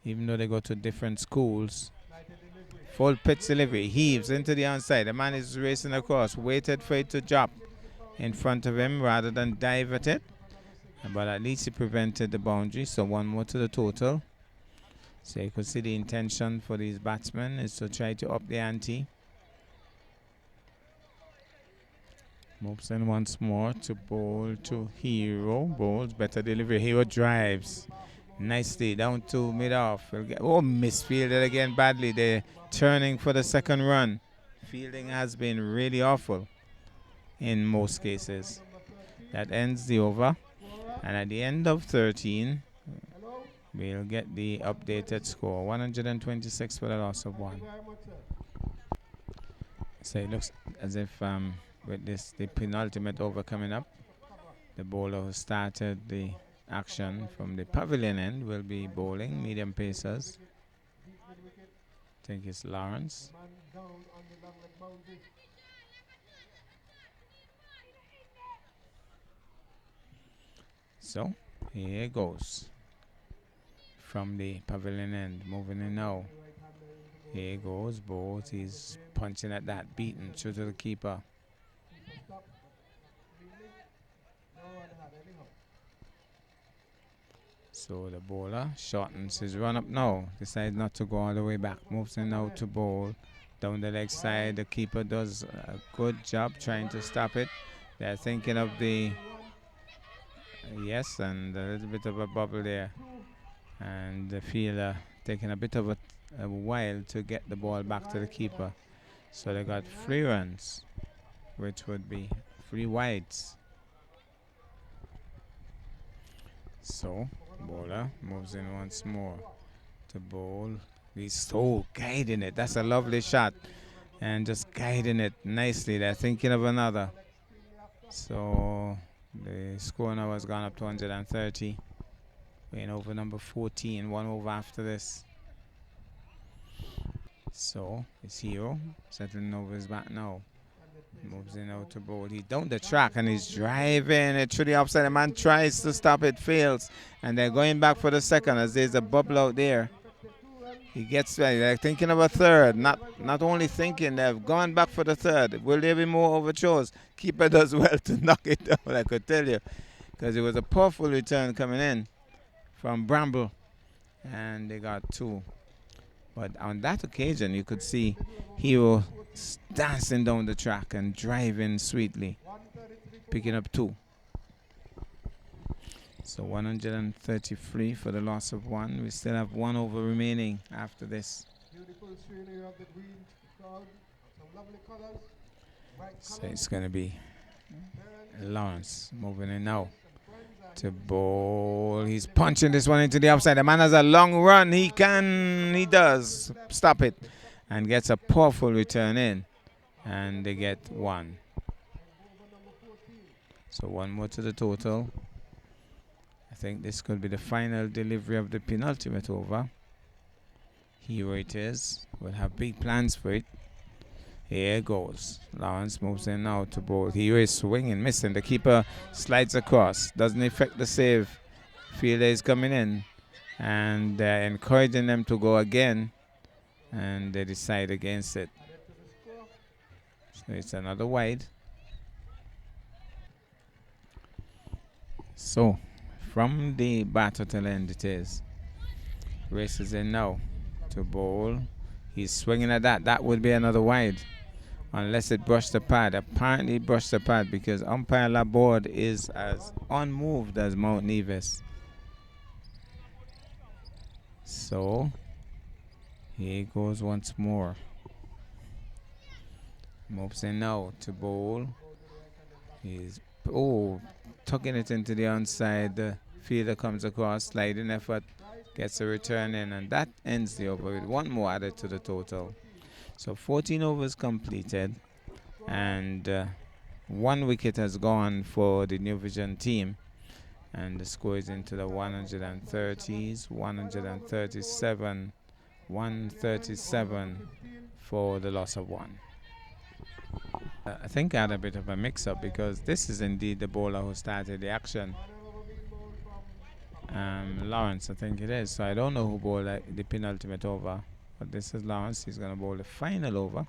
Even though they go to different schools. Full pitch delivery, heaves into the onside. The man is racing across, waited for it to drop in front of him rather than dive at it. But at least he prevented the boundary, so one more to the total. So you could see the intention for these batsmen is to try to up the ante. Moves in once more to bowl to Hero. Bowls, better delivery. Hero drives nicely down to mid-off. Oh, misfielded again badly. They're turning for the second run. Fielding has been really awful in most cases. That ends the over. And at the end of 13, we'll get the updated score. 126 for the loss of 1. So it looks as if with this, the penultimate over coming up, the bowler who started the action from the pavilion end will be bowling, medium pacers. I think it's Lawrence. So here goes from the pavilion end, moving in now. Here goes Bowles. He's punching at that, beaten through to the keeper. So the bowler shortens his run up now. Decides not to go all the way back. Moves in now to bowl. Down the leg side, the keeper does a good job trying to stop it. They're thinking of the yes, and a little bit of a bubble there. And the fielder taking a bit of a while to get the ball back to the keeper. So they got 3 runs, which would be 3 wides. So bowler moves in once more to bowl. He's so guiding it. That's a lovely shot. And just guiding it nicely. They're thinking of another. So the score now has gone up to 130. Weighing over number 14. 1 over after this. So it's Hero settling over his back now. Moves in out to bowl. He's down the track and he's driving it through the offside. The man tries to stop it, fails. And they're going back for the second as there's a bubble out there. He gets ready. They're thinking of a third. Not only thinking, they've gone back for the third. Will there be more overthrows? Keeper does well to knock it down, I could tell you. Because it was a powerful return coming in from Bramble. And they got 2. But on that occasion, you could see Hero dancing down the track and driving sweetly, picking up 2. So 133 for the loss of 1. We still have 1 over remaining after this. So it's going to be Lawrence moving in now. to bowl. He's punching this one into the outside. The man has a long run. He does stop it and gets a powerful return in. And they get one. So one more to the total. I think this could be the final delivery of the penultimate over. Here it is. We'll have big plans for it. Here it goes. Lawrence moves in now to bowl. Here is swinging, missing. The keeper slides across. Doesn't affect the save. Fielder is coming in. And they're encouraging them to go again. And they decide against it. So it's another wide. So, from the batter till end it is. Races in now to bowl. He's swinging at that. That would be another wide. Unless it brushed the pad. Apparently it brushed the pad because umpire Laborde is as unmoved as Mount Nevis. So, here goes once more. Moves in now to bowl. He's tucking it into the onside. The fielder comes across, sliding effort, gets a return in, and that ends the over with one more added to the total. So 14 overs completed, and 1 wicket has gone for the New Vision team, and the score is into the 130s, 137, 137 for the loss of 1. I think I had a bit of a mix-up because this is indeed the bowler who started the action. Lawrence, I think it is. So I don't know who bowled the penultimate over, but this is Lawrence. He's going to bowl the final over.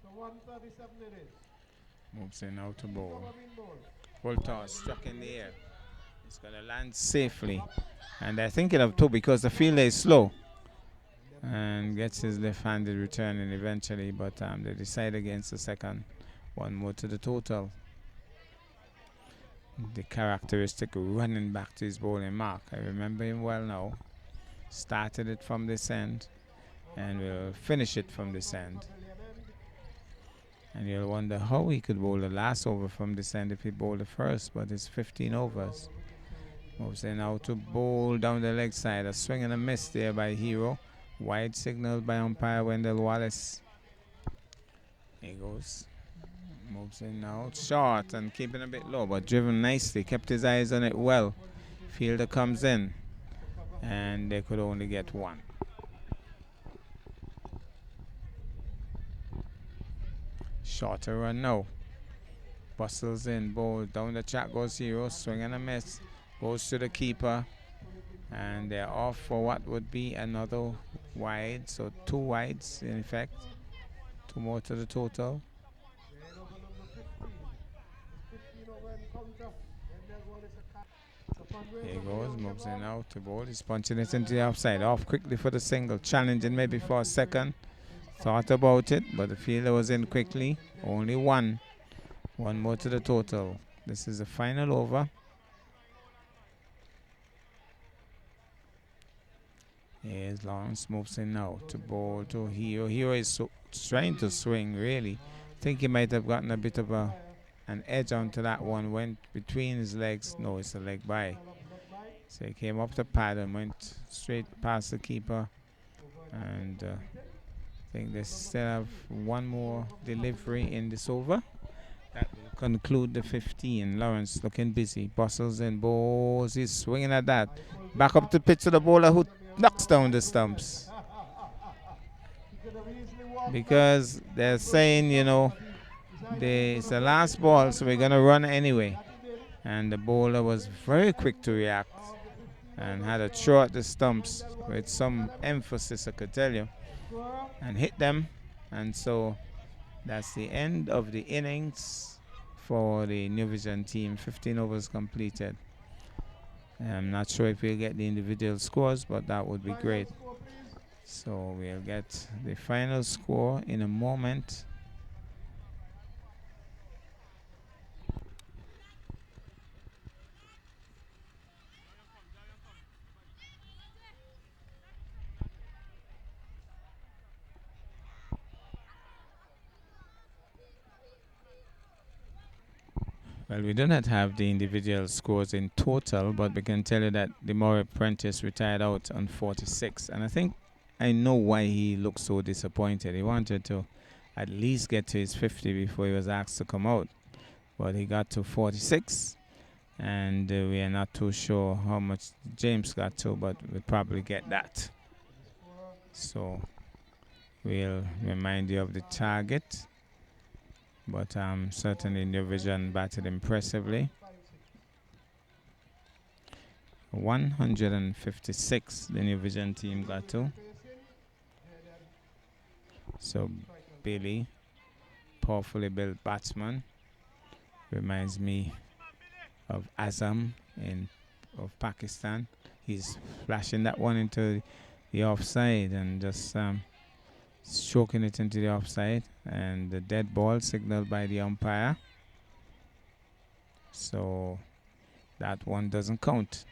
So 137 it is. Moves in now to bowl. Full toss, struck in the air. It's going to land safely. And they're thinking of 2 because the fielder is slow. And gets his left-handed return in eventually, but they decide against the second. 1 more to the total. The characteristic running back to his bowling mark. I remember him well now. Started it from this end and will finish it from this end. And you'll wonder how he could bowl the last over from this end if he bowled the first, but it's 15 overs. Moves in now to bowl down the leg side. A swing and a miss there by Hero. Wide signal by umpire Wendell Wallace. Here goes. Moves in now. Short and keeping a bit low, but driven nicely. Kept his eyes on it well. Fielder comes in. And they could only get 1. Shorter run now. Bustles in. Bowl down the track goes Hero. Swing and a miss. Goes to the keeper. And they're off for what would be another wide. So 2 wides in effect. 2 more to the total. Here he goes, moves in out to bowl. He's punching it into the outside. Off quickly for the single. Challenging maybe for a second. Thought about it, but the fielder was in quickly. Only 1. 1 more to the total. This is the final over. Here's Lawrence, moves in now to bowl to Hero. Hero is trying to swing, really. I think he might have gotten a bit of an edge onto that one. Went between his legs. No, it's a leg by. So he came up the pad and went straight past the keeper. And I think they still have 1 more delivery in this over. That will conclude the 15. Lawrence looking busy. Bustles in, bowls. He's swinging at that. Back up the pitch to the bowler who knocks down the stumps. Because they're saying, you know, it's the last ball, so we're going to run anyway. And the bowler was very quick to react and had a throw at the stumps with some emphasis, I could tell you, and hit them. And so that's the end of the innings for the New Vision team. 15 overs completed. I'm not sure if we'll get the individual scores, but that would be great. So we'll get the final score in a moment. Well, we do not have the individual scores in total, but we can tell you that the Murray Prentice retired out on 46. And I think I know why he looked so disappointed. He wanted to at least get to his 50 before he was asked to come out. But he got to 46. And we are not too sure how much James got to, but we'll probably get that. So we'll remind you of the target. But certainly New Vision batted impressively. 156 the New Vision team got to. So Billy, powerfully built batsman, reminds me of Azam of Pakistan. He's flashing that one into the offside and just stroking it into the offside, and the dead ball signaled by the umpire. So that one doesn't count.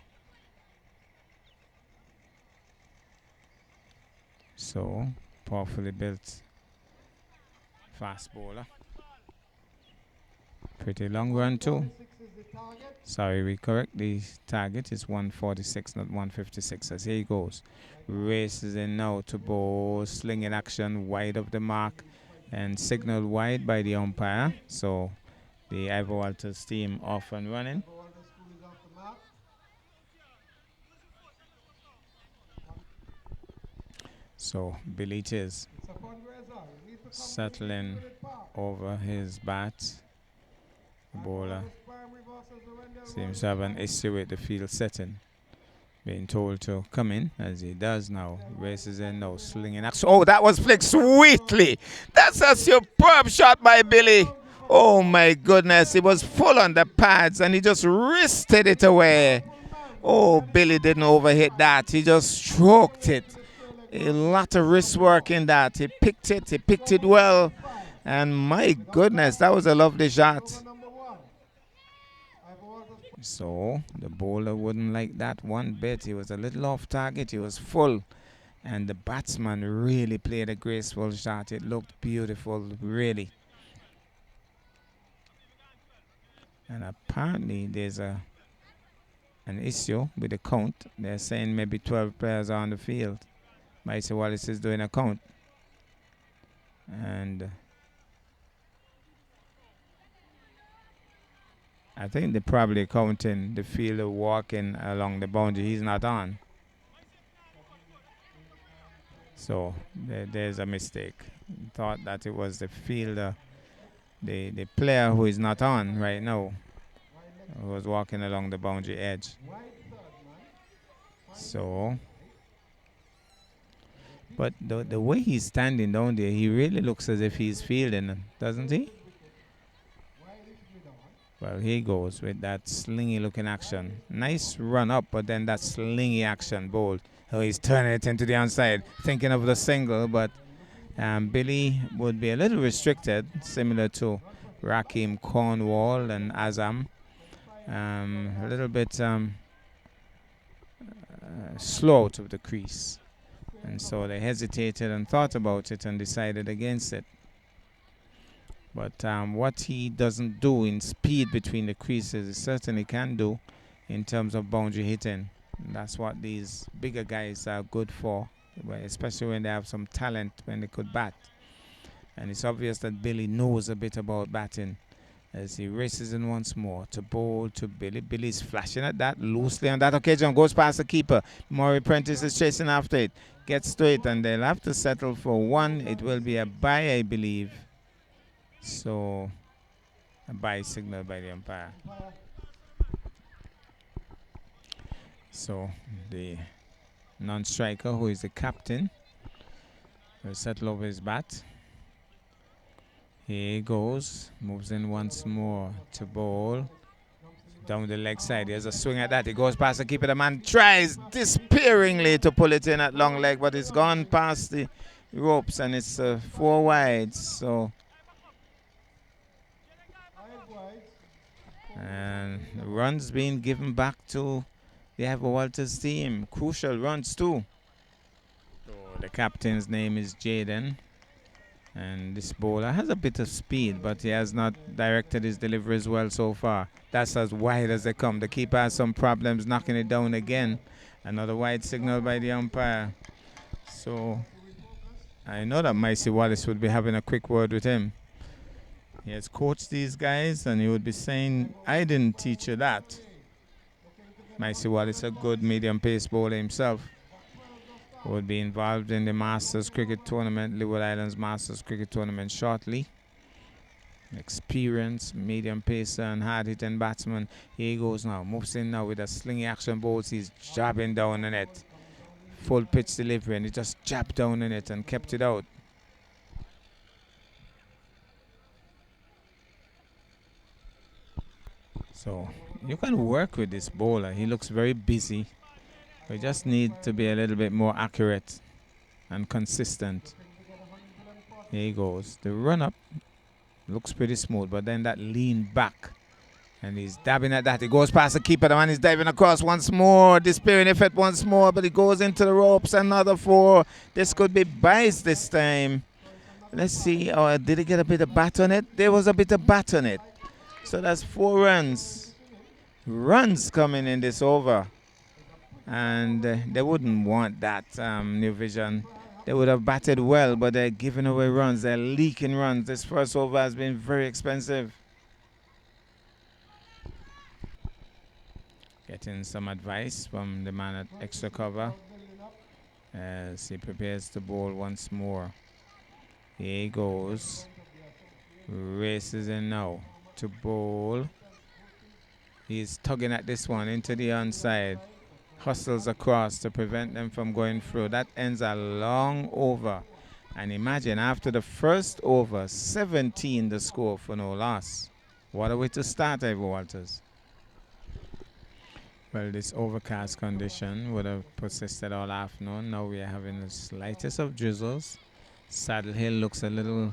So powerfully built fast bowler. Pretty long run too. Sorry, we correct the target is 146, not 156. As here he goes. Races in now to bowl, slinging action wide of the mark and signaled wide by the umpire. So the Ivor Walters team off and running. So Billy Chiz settling over his bat. The bowler seems to have an issue with the field setting. Being told to come in, as he does now. Races in now, slinging action. Oh, that was flicked sweetly. That's a superb shot by Billy. Oh my goodness, he was full on the pads and he just wristed it away. Oh, Billy didn't overhit that. He just stroked it. A lot of wrist work in that. He picked it well. And my goodness, that was a lovely shot. So the bowler wouldn't like that one bit. He was a little off target. He was full. And the batsman really played a graceful shot. It looked beautiful, really. And apparently there's an issue with the count. They're saying maybe 12 players are on the field. Mighty Wallace is doing a count. And I think they're probably counting the fielder walking along the boundary. He's not on. So there's a mistake. Thought that it was the fielder, the player who is not on right now, who was walking along the boundary edge. So, but the way he's standing down there, he really looks as if he's fielding, doesn't he? Well, here he goes with that slingy looking action. Nice run up, but then that slingy action bowled. Oh, he's turning it into the onside, thinking of the single, but Billy would be a little restricted, similar to Rakim Cornwall and Azam. A little bit slow to the crease. And so they hesitated and thought about it and decided against it. But what he doesn't do in speed between the creases, he certainly can do in terms of boundary hitting. And that's what these bigger guys are good for, especially when they have some talent, when they could bat. And it's obvious that Billy knows a bit about batting as he races in once more to bowl to Billy. Billy's flashing at that loosely on that occasion, goes past the keeper. Murray Prentice is chasing after it, gets to it, and they'll have to settle for one. It will be a bye, I believe. So, a bye signal by the umpire. So, the non-striker, who is the captain, will settle over his bat. Here he goes, moves in once more to bowl. Down the leg side, there's a swing at that. He goes past the keeper. The man tries despairingly to pull it in at long leg, but it's gone past the ropes and it's 4 wide. So, and runs being given back to the Ivor Walters team. Crucial runs too. So the captain's name is Jaden. And this bowler has a bit of speed, but he has not directed his deliveries well so far. That's as wide as they come. The keeper has some problems knocking it down again. Another wide signal by the umpire. So I know that Micey Wallace would be having a quick word with him. He has coached these guys and he would be saying, I didn't teach you that. Micey Wallace, a good medium pace bowler himself, would be involved in the Masters Cricket Tournament, Leeward Islands Masters Cricket Tournament shortly. Experienced medium pacer and hard hitting batsman. Here he goes now, moves in now with a slingy action bowls. He's jabbing down the net. Full pitch delivery, and he just jabbed down in it and kept it out. So you can work with this bowler. He looks very busy. We just need to be a little bit more accurate and consistent. Here he goes. The run up looks pretty smooth, but then that lean back. And he's dabbing at that. He goes past the keeper. The man is diving across once more. Despairing effort once more, but he goes into the ropes. Another 4. This could be biased this time. Let's see. Oh, did he get a bit of bat on it? There was a bit of bat on it. So that's 4 runs. Runs coming in this over. And they wouldn't want that, New Vision. They would have batted well, but they're giving away runs. They're leaking runs. This first over has been very expensive. Getting some advice from the man at extra cover as he prepares to bowl once more. Here he goes. Races in now to bowl. He's tugging at this one into the onside. Hustles across to prevent them from going through. That ends a long over. And imagine after the first over, 17 the score for no loss. What a way to start, Ivor Walters. Well, this overcast condition would have persisted all afternoon. Now we are having the slightest of drizzles. Saddle Hill looks a little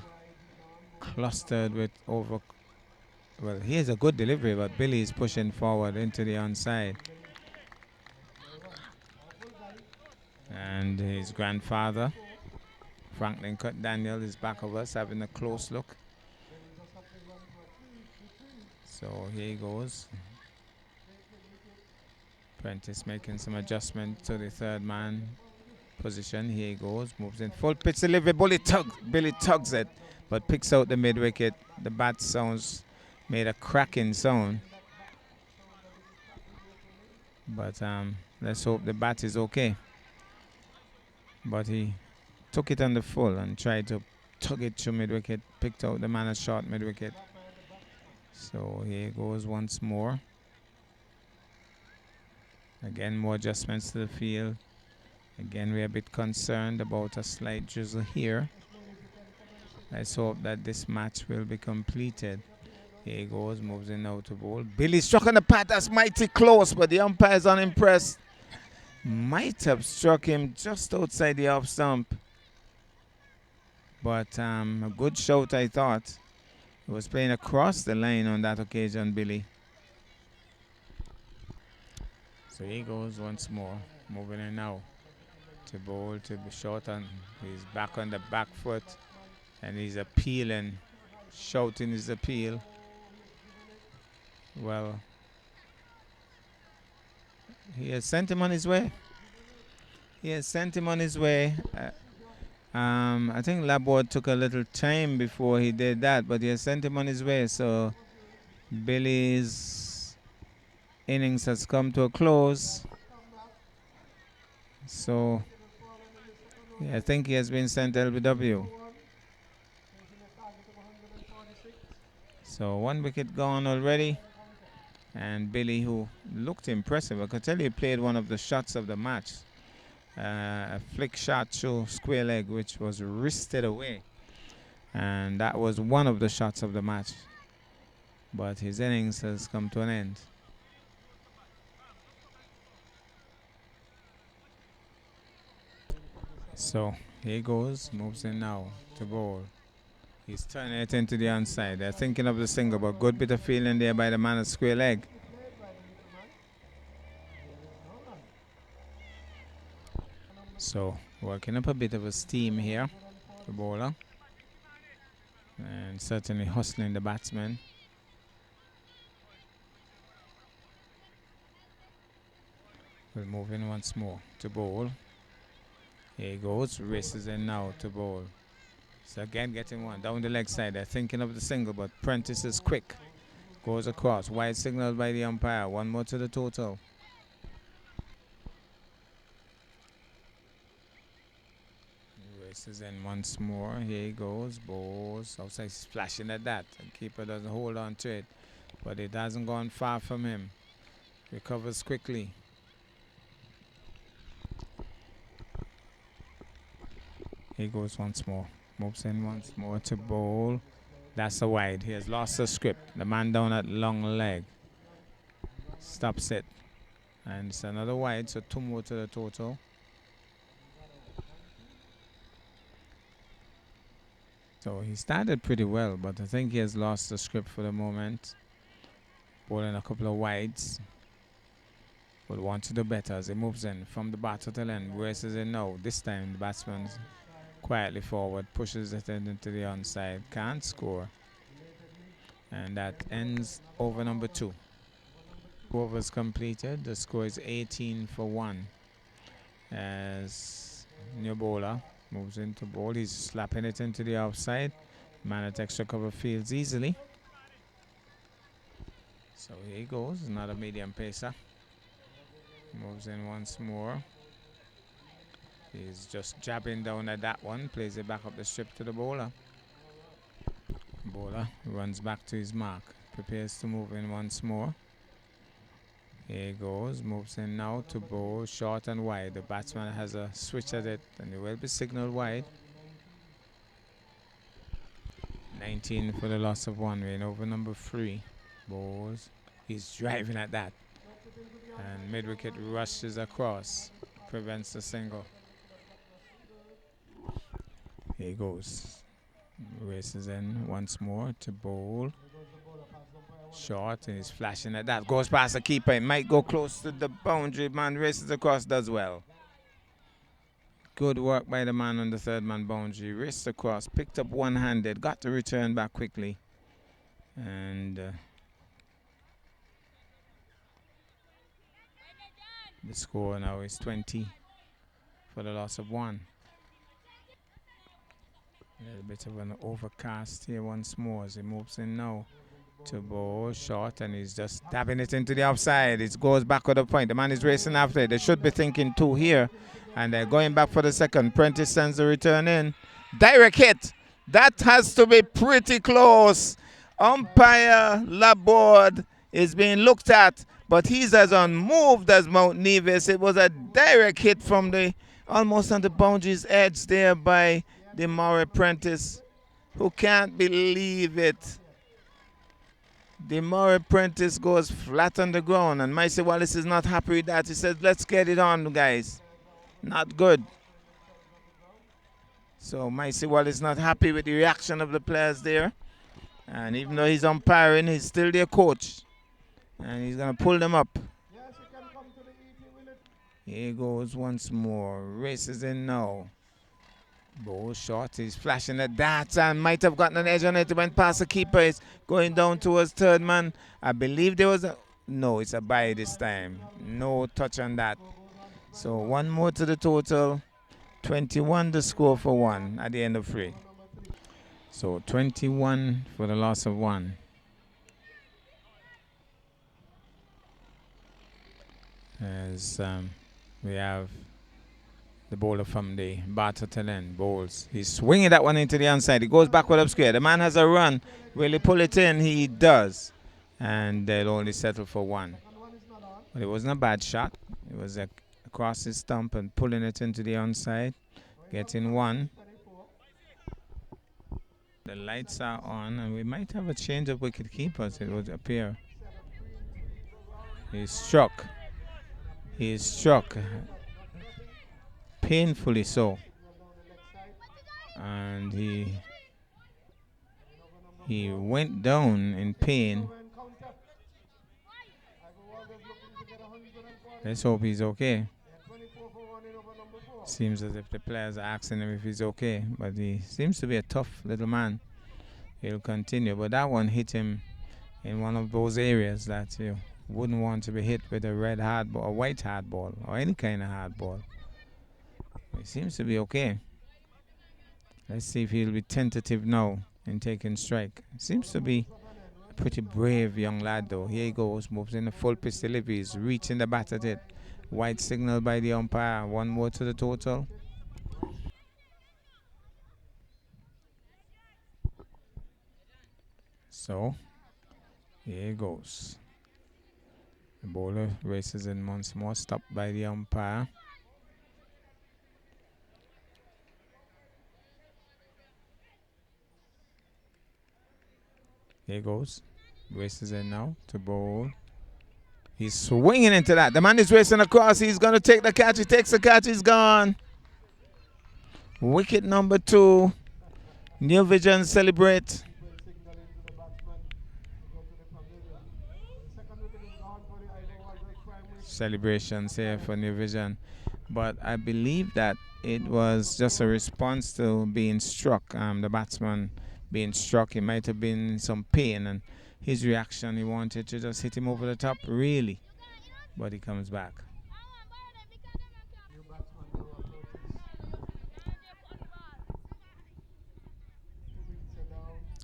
clustered with over. Well, here's a good delivery, but Billy is pushing forward into the onside. And his grandfather, Franklin Cut Daniel, is back of us having a close look. So here he goes. Prentice making some adjustment to the third man position. Here he goes, moves in full pitch delivery. Billy tugs it, but picks out the mid wicket. The bat sounds made a cracking sound. But let's hope the bat is okay. But he took it on the full and tried to tug it to mid wicket. Picked out the man at short mid wicket. So here he goes once more. Again, more adjustments to the field. Again, we're a bit concerned about a slight drizzle here. Let's hope that this match will be completed. Here he goes, moves in now to bowl. Billy struck on the pad. That's mighty close, but the umpire is unimpressed. Might have struck him just outside the off stump. But a good shout, I thought. He was playing across the line on that occasion, Billy. So he goes once more, moving in now to bowl to the short, and he's back on the back foot, and he's appealing, shouting his appeal. Well, he has sent him on his way. He has sent him on his way. I think Laborde took a little time before he did that, but he has sent him on his way. So Billy's innings has come to a close. So yeah, I think he has been sent LBW. So 1 wicket gone already. And Billy, who looked impressive, I could tell you, played one of the shots of the match. A flick shot to square leg, which was wristed away. And that was one of the shots of the match. But his innings has come to an end. So here he goes, moves in now to bowl. He's turning it into the onside. They're thinking of the single, but good bit of feeling there by the man at square leg. So working up a bit of a steam here, the bowler. and certainly hustling the batsman. We'll move in once more to bowl. Here he goes, races in now to bowl. So again getting one down the leg side. They're thinking of the single, but Prentice is quick. Goes across, wide signaled by the umpire. One more to the total. Races in once more. Here he goes, bowls. Outside, he's flashing at that. The keeper doesn't hold on to it, but it hasn't gone far from him. Recovers quickly. He goes once more. Moves in once more to bowl. That's a wide. He has lost the script. The man down at long leg. Stops it. And it's another wide, so 2 more to the total. So he started pretty well, but I think he has lost the script for the moment. Bowling a couple of wides. But wants to do better as he moves in from the bat to the end. Races in now. This time the batsman's quietly forward, pushes it into the onside, can't score. And that ends over number 2. Overs completed. The score is 18 for 1. As new bowler moves into bowl, he's slapping it into the offside. Man at extra cover fields easily. So here he goes, another medium pacer. Moves in once more. He's just jabbing down at that one, plays it back up the strip to the bowler. Bowler runs back to his mark, prepares to move in once more. Here he goes, moves in now to bowl, short and wide. The batsman has a switch at it, and it will be signaled wide. 19 for the loss of 1, we're in over number 3. Bowls, he's driving at that. And mid-wicket rushes across, prevents the single. Here he goes. Races in once more to bowl. Short, and he's flashing at that. Goes past the keeper. It might go close to the boundary. Man races across, does well. Good work by the man on the third man boundary. Raced across, picked up one-handed, got to return back quickly. And the score now is 20 for the loss of 1. A little bit of an overcast here once more as he moves in now to bowl short, and he's just dabbing it into the offside. It goes back with a point. The man is racing after it. They should be thinking 2 here, and they're going back for the second. Prentice sends the return in. Direct hit. That has to be pretty close. Umpire Laborde is being looked at, but he's as unmoved as Mount Nevis. It was a direct hit from the almost on the boundary's edge there by the Maury Prentice, who can't believe it. The Maury Prentice goes flat on the ground, and Micey Wallace is not happy with that. He says, let's get it on, guys. Not good. So Micey Wallace not happy with the reaction of the players there. And even though he's umpiring, he's still their coach. And he's going to pull them up. Here he goes once more. Races in now. Bowl short, he's flashing at that and might have gotten an edge on it. It went past the keeper. It's going down towards third man. I believe there was a... No, it's a bye this time. No touch on that. So 1 more to the total. 21 the score for 1 at the end of 3. So 21 for the loss of 1. As we have the bowler from the batter to end bowls. He's swinging that one into the onside. He goes backward up square. The man has a run. Will he pull it in? He does. And they'll only settle for 1. But it wasn't a bad shot. It was across his stump and pulling it into the onside. Getting 1. The lights are on, and we might have a change of wicket keepers, it would appear. He's struck. He is struck. Painfully so, and he went down in pain. Let's hope he's okay. Seems as if the players are asking him if he's okay, but he seems to be a tough little man. he'll continue. But that one hit him in one of those areas that you wouldn't want to be hit with a red hard ball, or white hard ball, or any kind of hard ball. It seems to be okay. Let's see if he'll be tentative now in taking strike. Seems to be a pretty brave young lad though. Here he goes, moves in a full pitch delivery. He's reaching the bat at it. White signal by the umpire. One more to the total. So, here he goes. The bowler races in once more, stopped by the umpire. Here he goes. Races in now to bowl. He's swinging into that. The man is racing across. He's going to take the catch. He takes the catch. He's gone. Wicket number 2. New Vision celebrate. Celebrations here for New Vision. But I believe that it was just a response to being struck. The batsman being struck. He might have been in some pain. And his reaction, he wanted to just hit him over the top, really. But he comes back.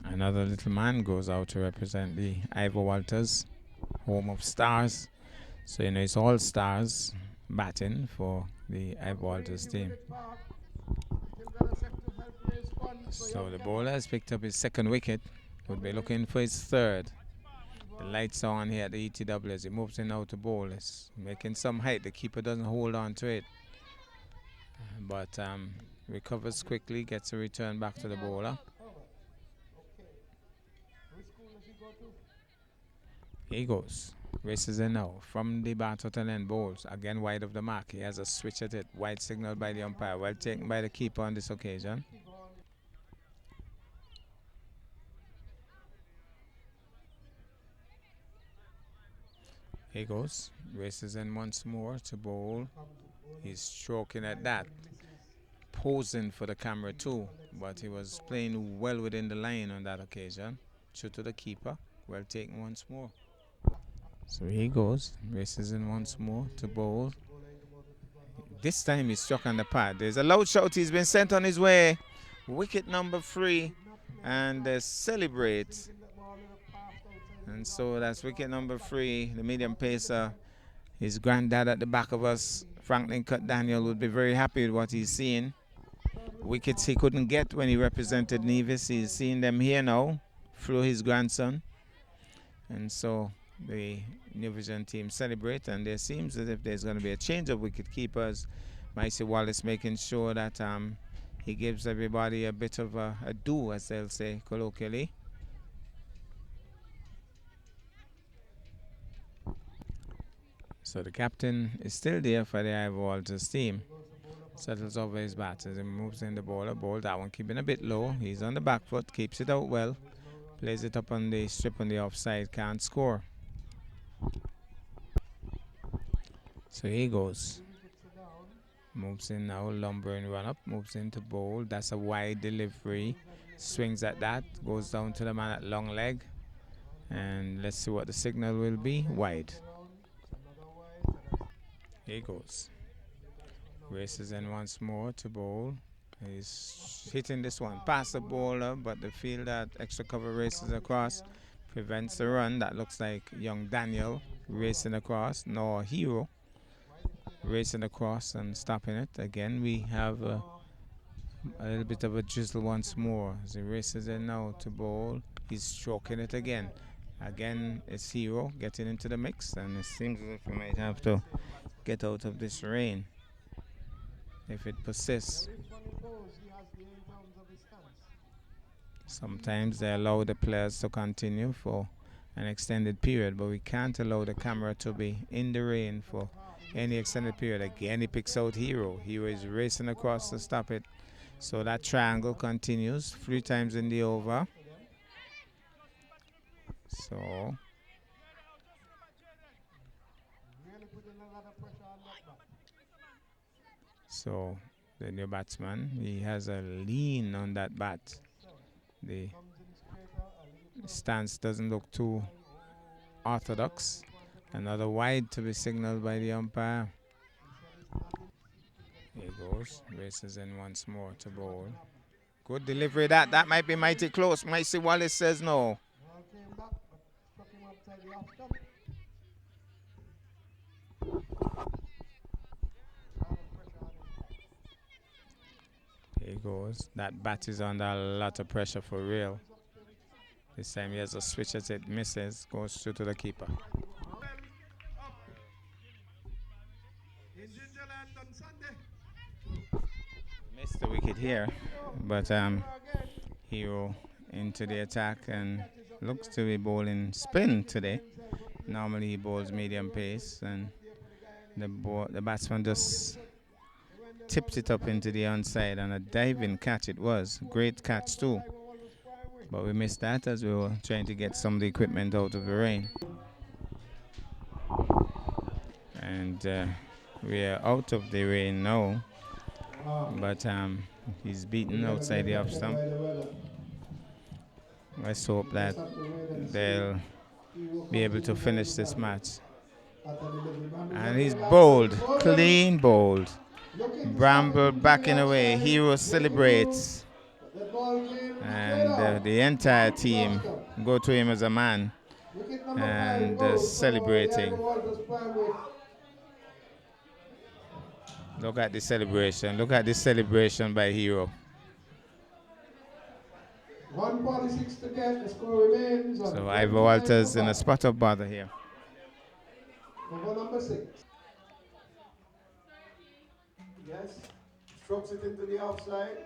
Another little man goes out to represent the Ivor Walters, home of stars. So, it's all stars batting for the Ivor Walters team. So, the bowler has picked up his second wicket. Would be looking for his third. The lights are on here at the ETW as he moves in now to bowl. It's making some height. The keeper doesn't hold on to it. But recovers quickly, gets a return back to the bowler. Here he goes. Races in now. From the bat out and then bowls. Again wide of the mark. He has a switch at it. Wide signal by the umpire. Well taken by the keeper on this occasion. Here he goes. Races in once more to bowl. He's stroking at that. Posing for the camera too. But he was playing well within the line on that occasion. True to the keeper. Well taken once more. So here he goes. Races in once more to bowl. This time he's struck on the pad. There's a loud shout. He's been sent on his way. Wicket number 3. And they celebrate. And so that's wicket number 3. The medium pacer. His granddad at the back of us, Franklin Cut Daniel, would be very happy with what he's seeing. Wickets he couldn't get when he represented Nevis. He's seeing them here now through his grandson. And so the New Vision team celebrate, and there seems as if there's going to be a change of wicket keepers. Micey Wallace making sure that he gives everybody a bit of a do, as they'll say colloquially. So the captain is still there for the Ivor Walters team. Settles over his bat as he moves in the bowler. Bowl that one keeping a bit low. He's on the back foot, keeps it out well. Plays it up on the strip on the offside, can't score. So here he goes. Moves in now, lumbering run up, moves into bowl. That's a wide delivery. Swings at that, goes down to the man at long leg. And let's see what the signal will be. Wide. Here he goes. Races in once more to bowl. He's hitting this one past the bowler, but the fielder at extra cover races across, prevents the run. That looks like young Daniel racing across. No, Hero racing across and stopping it. Again, we have a little bit of a drizzle once more as he races in now to bowl. He's stroking it again. Again, it's Hero getting into the mix, and it seems as if we might have to get out of this rain if it persists. Sometimes they allow the players to continue for an extended period, but we can't allow the camera to be in the rain for any extended period. Again, he picks out Hero. Hero is racing across to stop it. So that triangle continues 3 times in the over. So the new batsman, he has a lean on that bat. The Stance doesn't look too orthodox. Another wide to be signaled by the umpire. Here goes. Races in once more to bowl. Good delivery. That might be mighty close. Micey Wallace says no. Ball came back, but struck him outside the off stump. Here he goes. That bat is under a lot of pressure for real. This time he has a switch as it misses. Goes through to the keeper. Missed the wicket here, but Hero into the attack and looks to be bowling spin today. Normally he bowls medium pace, and the batsman just tipped it up into the onside, and a diving catch it was. Great catch too. But we missed that as we were trying to get some of the equipment out of the rain. And we are out of the rain now. But he's beaten outside the off stump. Let's hope that they'll be able to finish this match. And he's bowled, clean bowled. Bramble backing away. Hero celebrates. And the entire team go to him as a man and celebrating. Look at the celebration. Look at the celebration by Hero. 146 to get. The score remains. So Ivor Walters in a spot of bother here. Over number 6. Yes. Strokes it into the offside.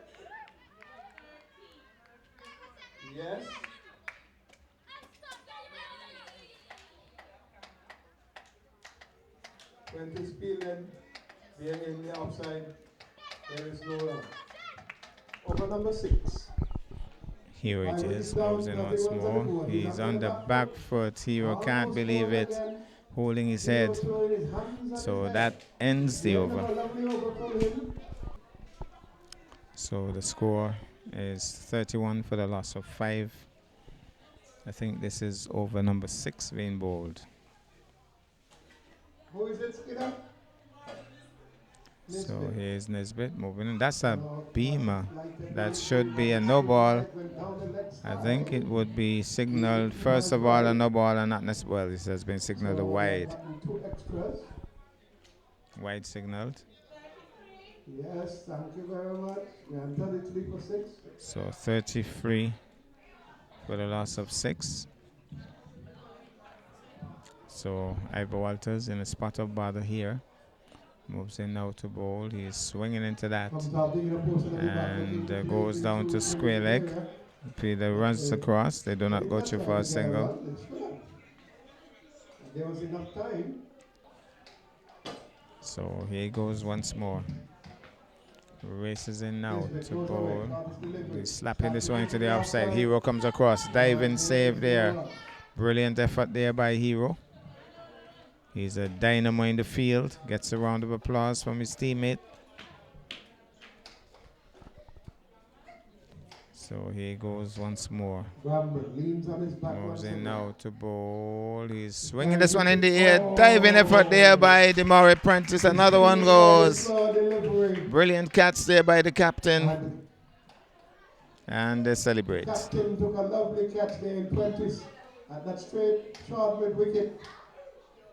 Yes. When this Spielman being in the offside, there is no run. Over number 6. Here it is, moves in once more. He's on the back foot. Hero can't believe it, holding his head. So that ends the over. So the score is 31 for the loss of 5. I think this is over number 6 being bowled. Who is it, Skidder? So here's Nesbitt moving in. That's a beamer. That should be a no ball. I think it would be signaled first of all a no ball and not necessarily. Well, this has been signaled a wide. Wide signaled. Yes, thank you very much. We are 33 for 6. So 33 for the loss of 6. So Ivor Walters in a spot of bother here. Moves in now to bowl. He's swinging into that and goes down to square leg. Peter runs across. They do not go through for a single. There was enough time. So here he goes once more. Races in now to bowl. He's slapping this one into the outside. Hero comes across. Diving save there. Brilliant effort there by Hero. He's a dynamo in the field. Gets a round of applause from his teammate. So here he goes once more. Moves in now to bowl. He's swinging this one in the air. Diving effort there by Demore Prentice. Another one goes. Brilliant catch there by the captain. And they celebrate. Captain took a lovely catch there in Prentice at that straight short mid wicket.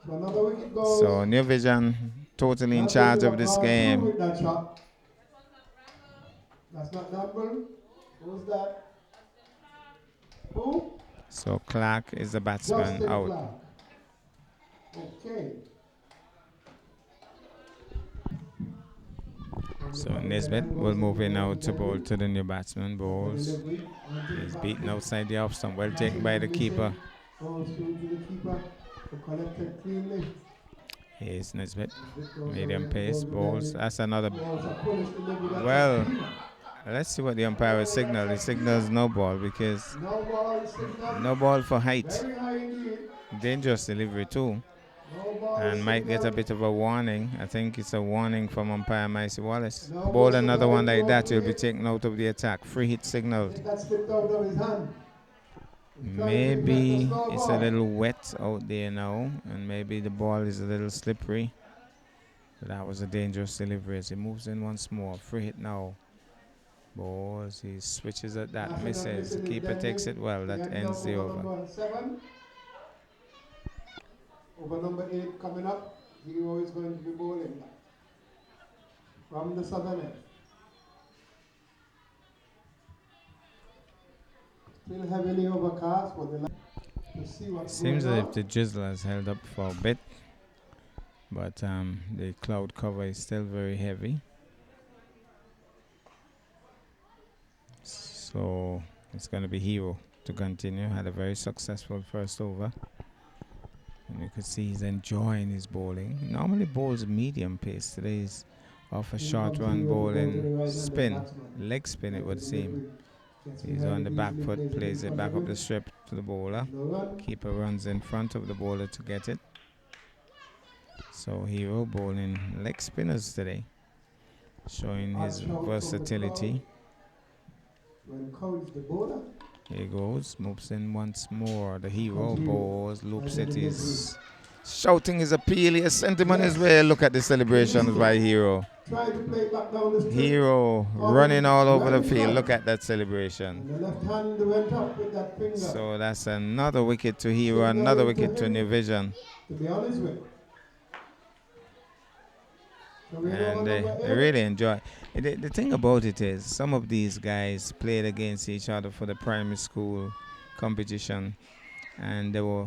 So another wicket goes. So New Vision totally in charge of this game. That's not Gamble. Who's that? Who? So Clark is the batsman Justin out. Clark. Okay. So Nesbitt will move in now to bowl to the new batsman. Bowls. He's beaten outside the off stump. Well taken by the keeper. Goes through to the keeper. Collected cleanly. Here's Nesbitt. Medium pace. Bowls. That's another. Well, let's see what the umpire will signal. He signals no ball because no ball for height. Dangerous delivery too. And might get a bit of a warning. I think it's a warning from umpire Micey Wallace. Bowl another one like that, he'll be taken out of the attack. Free hit signaled. That slipped out of his hand. Maybe it's a little wet out there now, and maybe the ball is a little slippery. But that was a dangerous delivery as he moves in once more. Free hit now. Balls, he switches at that, misses. The keeper takes it well. That ends the over. Number 7. Over number 8 coming up. Hero is going to be bowling from the southern end. Still heavily overcast, but to see what's Seems as going if the drizzle has held up for a bit, but the cloud cover is still very heavy. So it's going to be Hero to continue. Had a very successful first over. And you could see he's enjoying his bowling. He normally bowls medium pace. Today he's off a short run bowling spin, leg spin it would seem. He's on the back foot, plays it back up the strip to the bowler. Keeper runs in front of the bowler to get it. So Hero bowling leg spinners today, showing his versatility. Here he goes, moves in once more. The Hero bowls, loops it. He's shouting his appeal. He sent him on his way. Look at the celebrations by Hero. Hero running all over the field. Look at that celebration. So that's another wicket to Hero, another wicket to New Vision. And they really enjoy it. The thing about it is, some of these guys played against each other for the primary school competition, and they were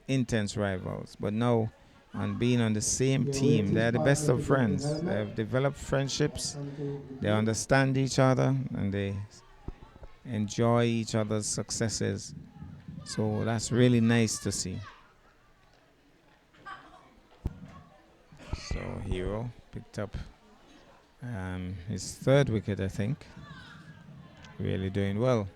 intense rivals. But now, on being on the same team, they're the best of friends. They have developed friendships, they understand each other, and they enjoy each other's successes. So that's really nice to see. So Hero picked up his third wicket, I think. Really doing well.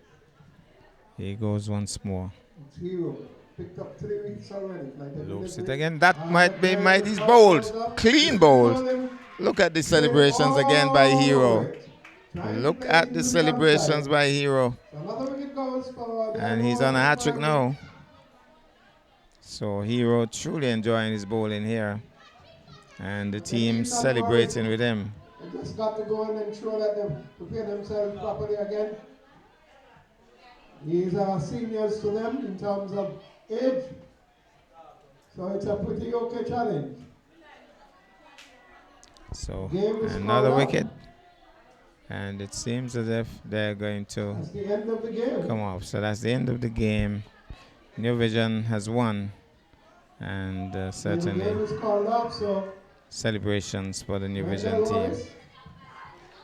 Here he goes once more. Hero picked up 3 wickets already. Loops it again. That might be he's bowled. Clean bowled. Look at the celebrations again by Hero. Look at the celebrations by Hero. And he's on a hat-trick now. So Hero truly enjoying his bowling here. And the team celebrating with him. They just got to go and ensure that they prepare themselves properly again. These are seniors to them in terms of age. So it's a pretty okay challenge. So another wicket. And it seems as if they're going to come off. So that's the end of the game. New Vision has won. And certainly celebrations for the New Vision team.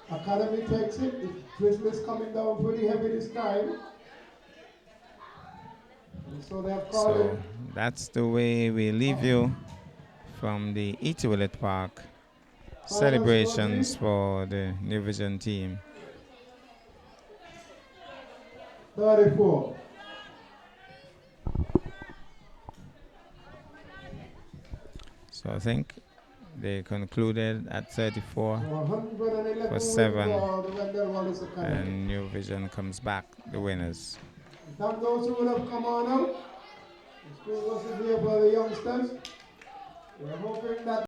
Academy takes it. The drizzle is coming down pretty heavy this time. So that's the way we leave you from the E.T. Willett Park celebrations for the New Vision team. 34. So I think they concluded at 34 for 7, and New Vision comes back the winners. Thank those who would have come on out. The school was here for the youngsters. We're hoping that